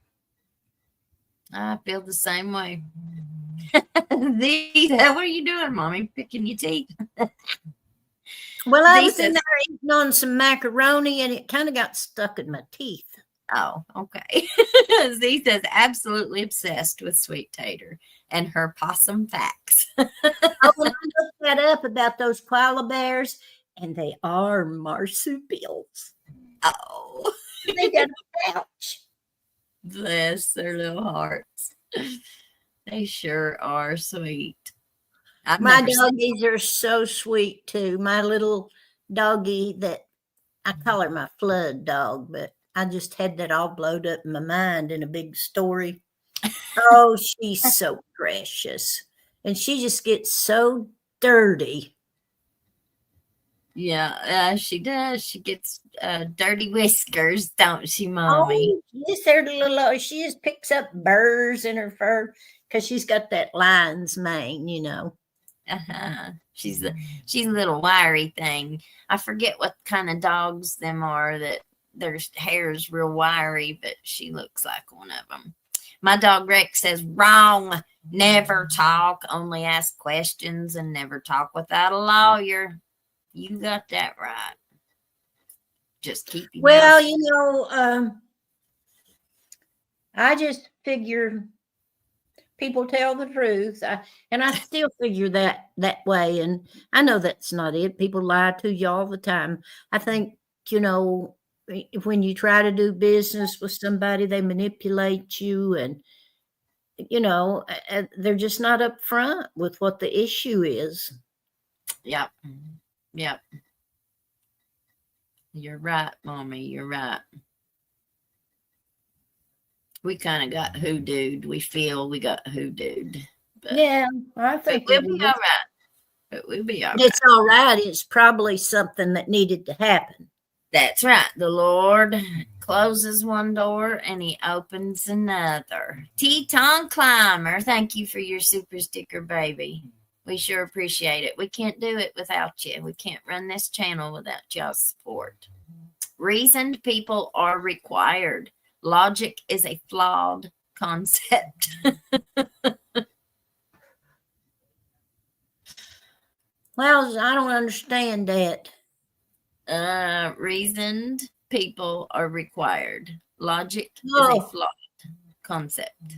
C: I feel the same way. What are you doing, Mommy? Picking your teeth?
D: Well, I was
C: These
D: in
C: is-
D: there eating on some macaroni and it kind of got stuck in my teeth.
C: Oh, okay. Z says absolutely obsessed with Sweet Tater and her possum facts.
D: Oh, and I looked that up about those koala bears, and they are marsupials.
C: Oh,
D: They got a pouch.
C: Bless their little hearts. They sure are sweet. I've
D: My
C: never seen-
D: doggies are so sweet too. My little doggie that I call her my flood dog, but I just had that all blowed up in my mind in a big story. Oh, she's so precious. And she just gets so dirty.
C: Yeah, she does. She gets dirty whiskers, don't she, Mommy?
D: Oh, yes, they're the little, she just picks up burrs in her fur because she's got that lion's mane, you know.
C: Uh-huh. She's a little wiry thing. I forget what kind of dogs them are that their hair is real wiry, but she looks like one of them. My dog Rex says, wrong. Never talk, only ask questions, and never talk without a lawyer. You got that right. Just keep your
D: Well,
C: mouth-
D: you know, I just figure people tell the truth, and I still figure that way. And I know that's not it. People lie to you all the time. I think, you know, when you try to do business with somebody, they manipulate you, and you know, they're just not upfront with what the issue is.
C: Yep. Yep. You're right, Mommy. You're right. We kind of got hoodooed. We feel we got hoodooed. But,
D: Yeah, I
C: but
D: think
C: we'll
D: it
C: be
D: is.
C: all right. But we'll be all right.
D: It's all right. It's probably something that needed to happen.
C: That's right. The Lord closes one door and he opens another. Teton Climber, thank you for your super sticker, baby. We sure appreciate it. We can't do it without you. We can't run this channel without y'all's support. Reasoned people are required. Logic is a flawed concept.
D: Well, I don't understand that.
C: Reasoned people are required. Logic is
D: Oh.
C: a flawed concept.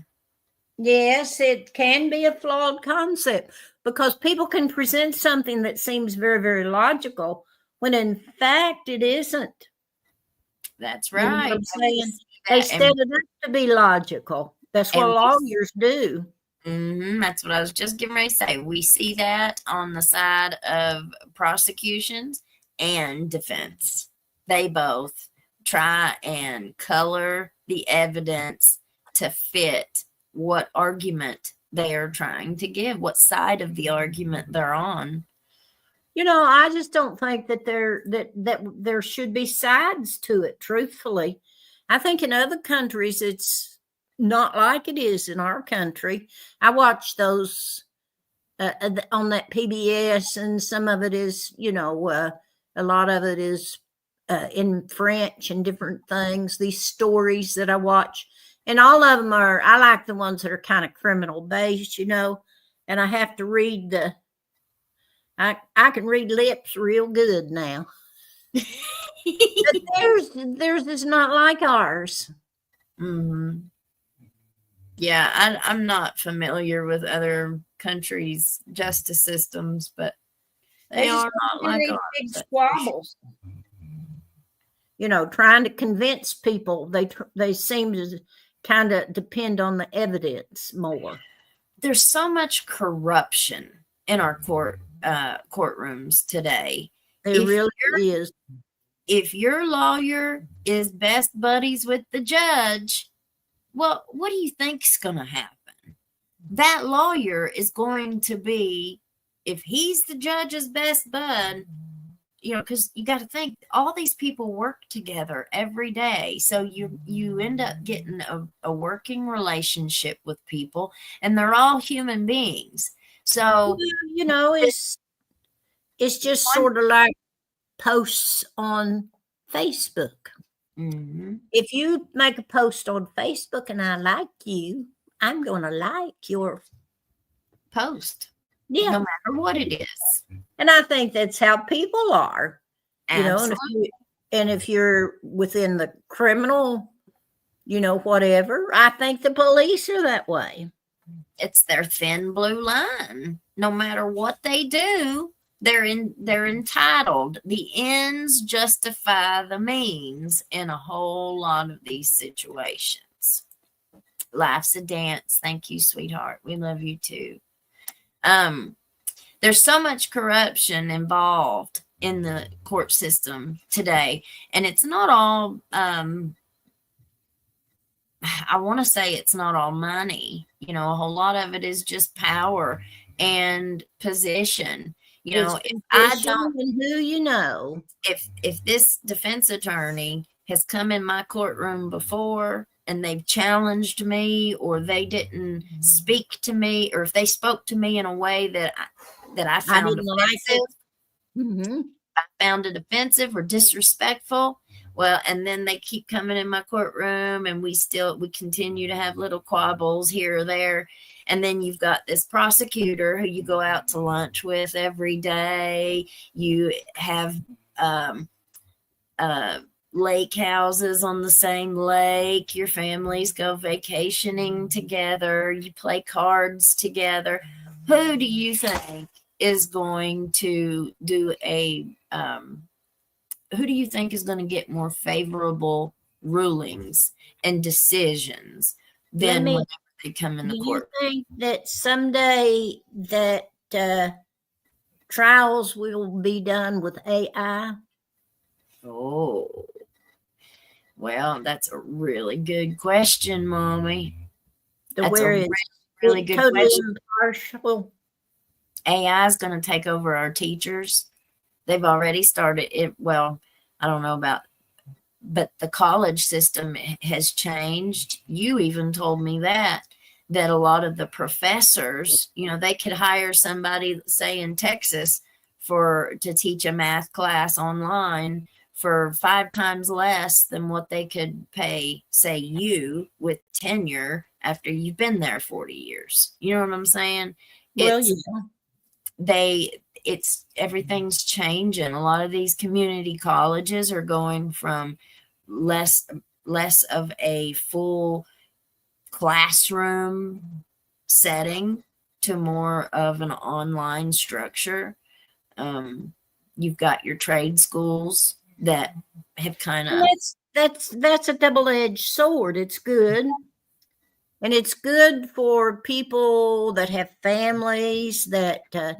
D: Yes, it can be a flawed concept because people can present something that seems very, very logical when in fact it isn't.
C: That's
D: You know
C: right.
D: what I'm saying?
C: That-
D: They
C: and-
D: set it up to be logical. That's what
C: and we-
D: lawyers do.
C: That's what I was just getting ready to say. We see that on the side of prosecutions and defense. They both try and color the evidence to fit what argument they are trying to give, what side of the argument they're on.
D: You know, I just don't think that there should be sides to it, truthfully. I think in other countries it's not like it is in our country. I watch those on that PBS, and some of it is, you know, a lot of it is in French and different things, these stories that I watch. And all of them are, I like the ones that are kind of criminal based, you know, and I have to read I can read lips real good now. But theirs is not like ours.
C: Mm-hmm. Yeah, I'm not familiar with other countries' justice systems, but they
D: just
C: are not
D: do
C: like
D: these
C: ours.
D: big
C: that's for
D: squabbles. You know, trying to convince people. They seem to kind of depend on the evidence more.
C: There's so much corruption in our courtrooms today.
D: There
C: If
D: really is.
C: If your lawyer is best buddies with the judge, well, what do you think's going to happen? That lawyer is going to be, if he's the judge's best bud, you know, because you got to think all these people work together every day, so you end up getting a working relationship with people, and they're all human beings. So
D: You know, it's just sort of like posts on Facebook.
C: mhm.
D: If you make a post on Facebook and I like you, I'm going to like your
C: Post,
D: yeah.
C: no matter what it is.
D: And I think that's how people are, you know,
C: Absolutely.
D: and if you're within the criminal, you know, whatever, I think the police are that way.
C: It's their thin blue line. No matter what they do, they're entitled. The ends justify the means in a whole lot of these situations. life's a dance. Thank you, sweetheart. We love you too. There's so much corruption involved in the court system today, and it's not all, I want to say it's not all money. You know, a whole lot of it is just power and position. You know,
D: It's
C: if I
D: position
C: don't,
D: and who you know.
C: if this defense attorney has come in my courtroom before and they've challenged me, or they didn't speak to me, or if they spoke to me in a way that I
D: I
C: found
D: didn't like
C: offensive,
D: it. Hmm.
C: I found it offensive or disrespectful, well, and then they keep coming in my courtroom, and we continue to have little quabbles here or there. And then you've got this prosecutor who you go out to lunch with every day. You have lake houses on the same lake. Your families go vacationing together. You play cards together. Who do you think is going to do who do you think is going to get more favorable rulings and decisions than
D: me-
C: whenever they come in the
D: Do you
C: court?
D: think that someday that trials will be done with AI?
C: Oh, well, that's a really good question, Mommy.
D: To
C: That's a
D: where
C: really,
D: it's
C: really good
D: totally
C: question.
D: impartial?
C: AI is going to take over our teachers. They've already started it. Well, I don't know about, but the college system has changed. You even told me that a lot of the professors, you know, they could hire somebody, say in Texas, to teach a math class online for 5 times less than what they could pay, say, you with tenure after you've been there 40 years. You know what I'm saying?
D: Well,
C: Everything's changing. A lot of these community colleges are going from less of a full classroom setting to more of an online structure. You've got your trade schools that have kind
D: and
C: of,
D: that's a double-edged sword. It's good. And it's good for people that have families, that have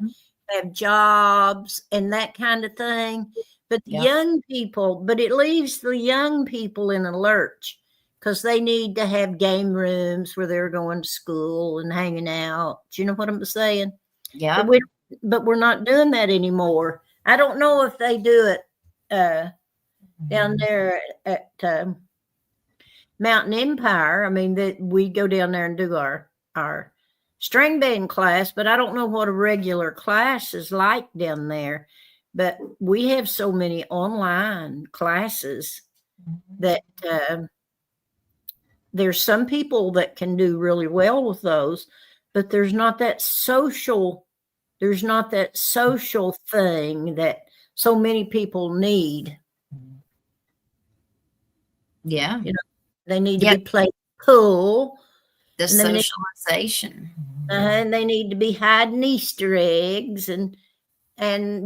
D: jobs and that kind of thing. But
C: Yeah.
D: it leaves the young people in a lurch, because they need to have game rooms where they're going to school and hanging out. Do you know what I'm saying?
C: yeah.
D: But we're not doing that anymore. I don't know if they do it down there at Mountain Empire. I mean, that we go down there and do our string band class, but I don't know what a regular class is like down there. But we have so many online classes that there's some people that can do really well with those, but there's not that social thing that so many people need.
C: Yeah.
D: You know, they need to
C: Yeah.
D: be playing pool,
C: The
D: and then
C: socialization.
D: and they need to be hiding Easter eggs and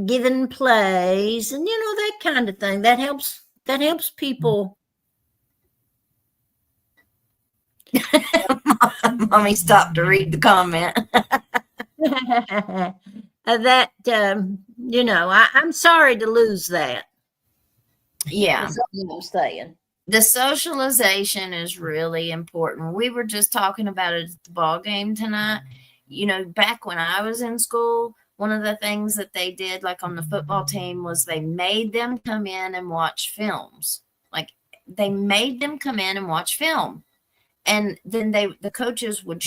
D: giving plays, and that kind of thing. That helps people.
C: Mommy stopped to read the comment.
D: That I'm sorry to lose that.
C: Yeah.
D: That's all I'm saying.
C: The socialization is really important. We were just talking about it at the ball game tonight. You know, back when I was in school, one of the things that they did, like on the football team, was they made them come in and watch films. Like, they made them come in and watch film. And then the coaches would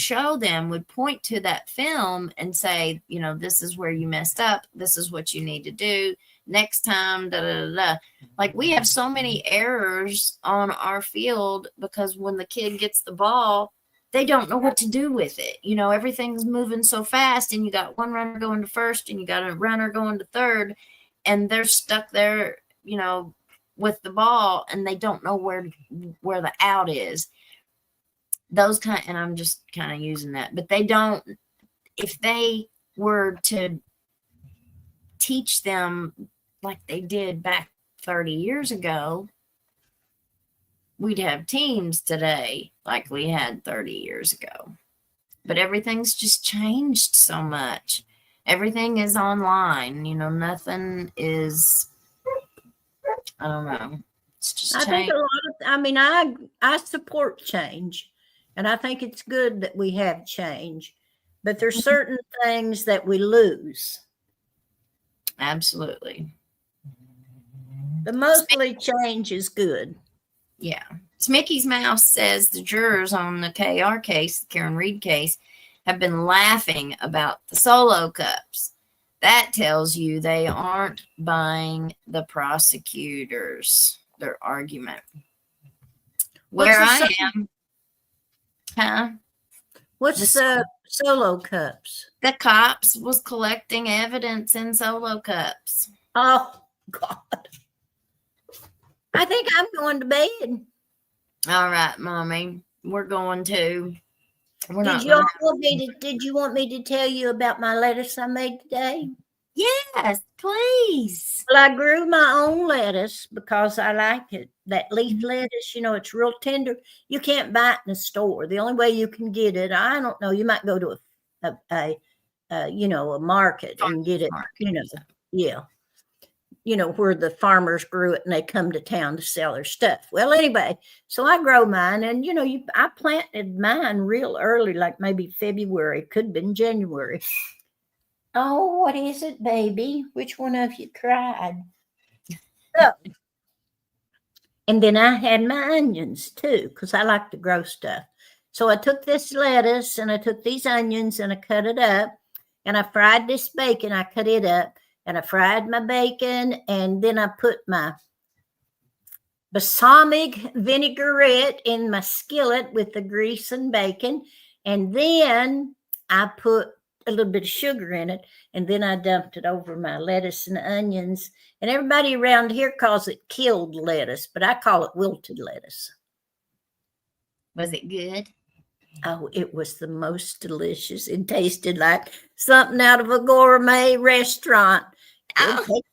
C: point to that film and say, you know, this is where you messed up. This is what you need to do next time. Da, da, da, da. Like, we have so many errors on our field because when the kid gets the ball, they don't know what to do with it. You know, everything's moving so fast, and you got one runner going to first and you got a runner going to third, and they're stuck there, you know, with the ball, and they don't know where the out is. And I'm just kind of using that, but if they were to teach them like they did back 30 years ago, we'd have teams today like we had 30 years ago. But everything's just changed so much. Everything is online. You know, nothing is, I don't know. It's just
D: I think
C: changed.
D: a lot of, I support change, and I think it's good that we have change, but there's certain things that we lose.
C: Absolutely.
D: But mostly change is good.
C: Yeah. Mickey's Mouse says the jurors on the KR case, the Karen Reed case, have been laughing about the solo cups. That tells you they aren't buying the prosecutors, their argument. Where I am, huh?
D: What's the solo cups?
C: The cops was collecting evidence in solo cups.
D: Oh, God. I think I'm going to bed.
C: All right, Mommy. We're going to.
D: Did you want me to tell you about my lettuce I made today?
C: Yes, please.
D: Well, I grew my own lettuce because I like it. That leaf lettuce, you know, it's real tender. You can't buy it in the store. The only way you can get it, I don't know, you might go to a market and get it, yeah. You know, where the farmers grew it and they come to town to sell their stuff. Well, anyway, so I grow mine, and, I planted mine real early, like maybe February, could have been January. Oh, what is it, baby? Which one of you cried? So, and then I had my onions too, because I like to grow stuff. So I took this lettuce and I took these onions and I cut it up, and I fried this bacon. I cut it up. And I fried my bacon, and then I put my balsamic vinaigrette in my skillet with the grease and bacon. And then I put a little bit of sugar in it, and then I dumped it over my lettuce and onions. And everybody around here calls it killed lettuce, but I call it wilted lettuce.
C: Was it good?
D: Oh, it was the most delicious. It tasted like something out of a gourmet restaurant. It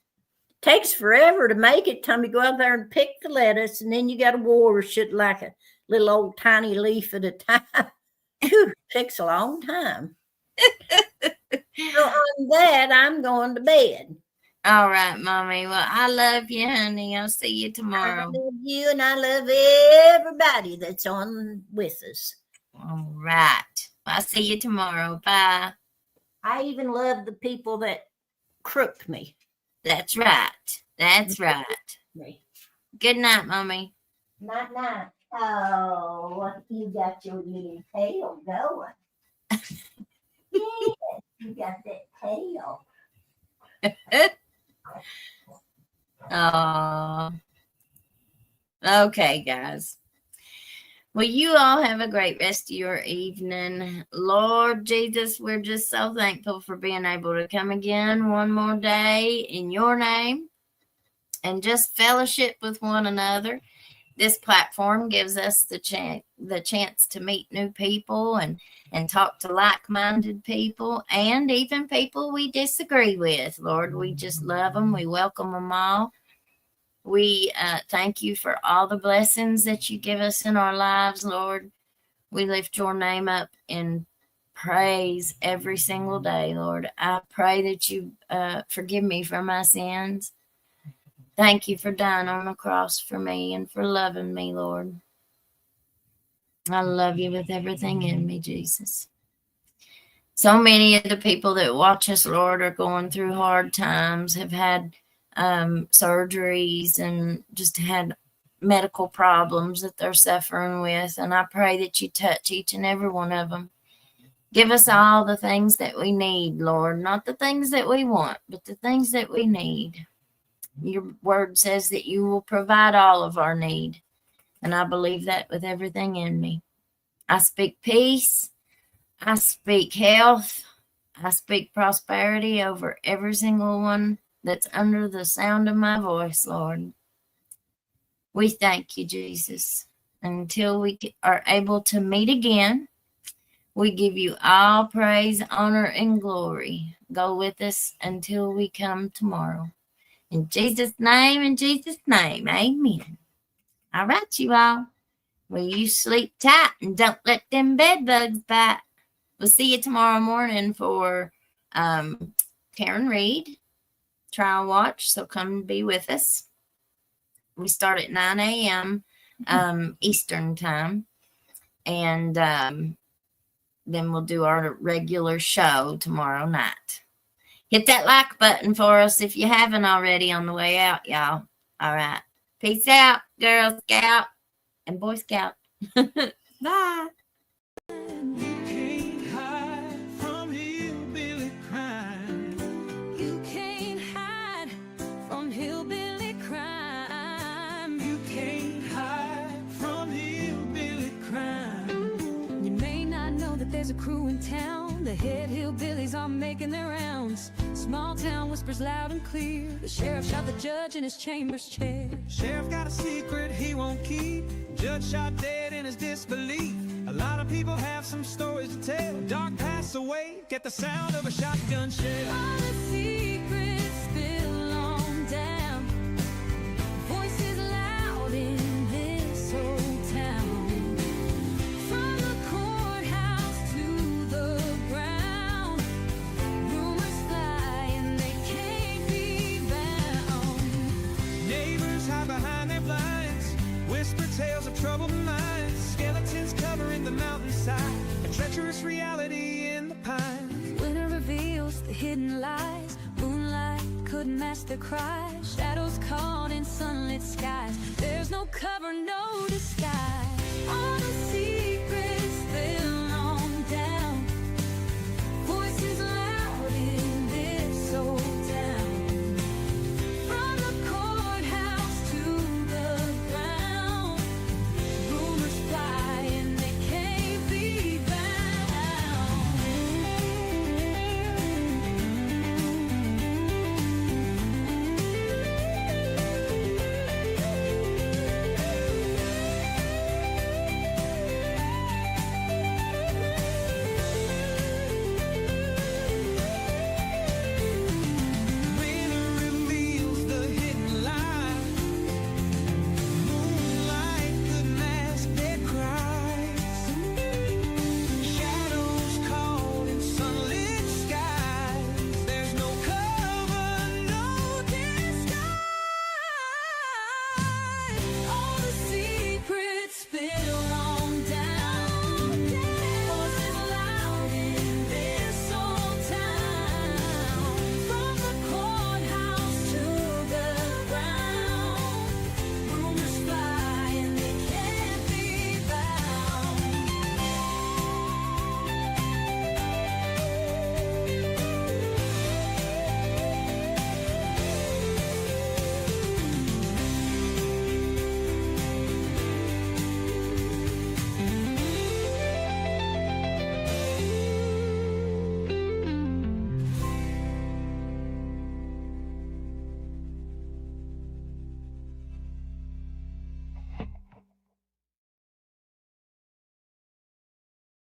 D: takes forever to make it. Time you go out there and pick the lettuce, and then you got to wash it like a little old tiny leaf at a time. Whew, takes a long time. So on that, I'm going to bed.
C: All right, Mommy. Well, I love you, honey. I'll see you tomorrow.
D: I love you, and I love everybody that's on with us.
C: All right. I'll see you tomorrow. Bye.
D: I even love the people that crooked me.
C: That's right. That's right. Good night, Mommy.
D: Night. Oh, you got your little tail going. Yes, you got that tail.
C: Oh. Okay, guys. Well, you all have a great rest of your evening. Lord Jesus, we're just so thankful for being able to come again one more day in your name and just fellowship with one another. This platform gives us the chance to meet new people and talk to like-minded people and even people we disagree with. Lord, we just love them. We welcome them all. We thank you for all the blessings that you give us in our lives, Lord. We lift your name up in praise every single day, Lord. I pray that you forgive me for my sins. Thank you for dying on the cross for me and for loving me, Lord. I love you with everything in me, Jesus. So many of the people that watch us, Lord, are going through hard times, have had surgeries and just had medical problems that they're suffering with. And I pray that you touch each and every one of them. Give us all the things that we need, Lord, not the things that we want, but the things that we need. Your word says that you will provide all of our need. And I believe that with everything in me. I speak peace. I speak health. I speak prosperity over every single one that's under the sound of my voice, Lord. We thank you, Jesus. Until we are able to meet again, we give you all praise, honor, and glory. Go with us until we come tomorrow. In Jesus' name, amen. All right, you all. Well, you sleep tight and don't let them bed bugs bite. We'll see you tomorrow morning for Karen Reed trial watch. So come be with us. We start at 9 a.m. Eastern time. And then we'll do our regular show tomorrow night. Hit that like button for us if you haven't already on the way out, y'all. All right. Peace out, Girl Scout and Boy Scout. Bye.
B: You can't hide from hillbilly crime.
A: You can't hide from hillbilly crime.
B: You can't hide from hillbilly crime.
A: You may not know that there's a crew in town. The head hillbillies are making their rounds. Small town whispers loud and clear. The sheriff shot the judge in his chambers chair.
B: Sheriff got a secret he won't keep. Judge shot dead in his disbelief. A lot of people have some stories to tell. Dark passed away, get the sound of a shotgun shell.
A: All the secrets spill on down. Voices loud in this old town. From the courthouse to the ground. Rumors fly and they can't be bound.
B: Neighbors hide behind their blinds. Whisper tales of troubled minds. Skeletons covering the mountainside. A treacherous reality in the pines.
A: Winter reveals the hidden lies. Moonlight couldn't mask the cries. Shadows caught in sunlit skies. There's no cover, no disguise. All the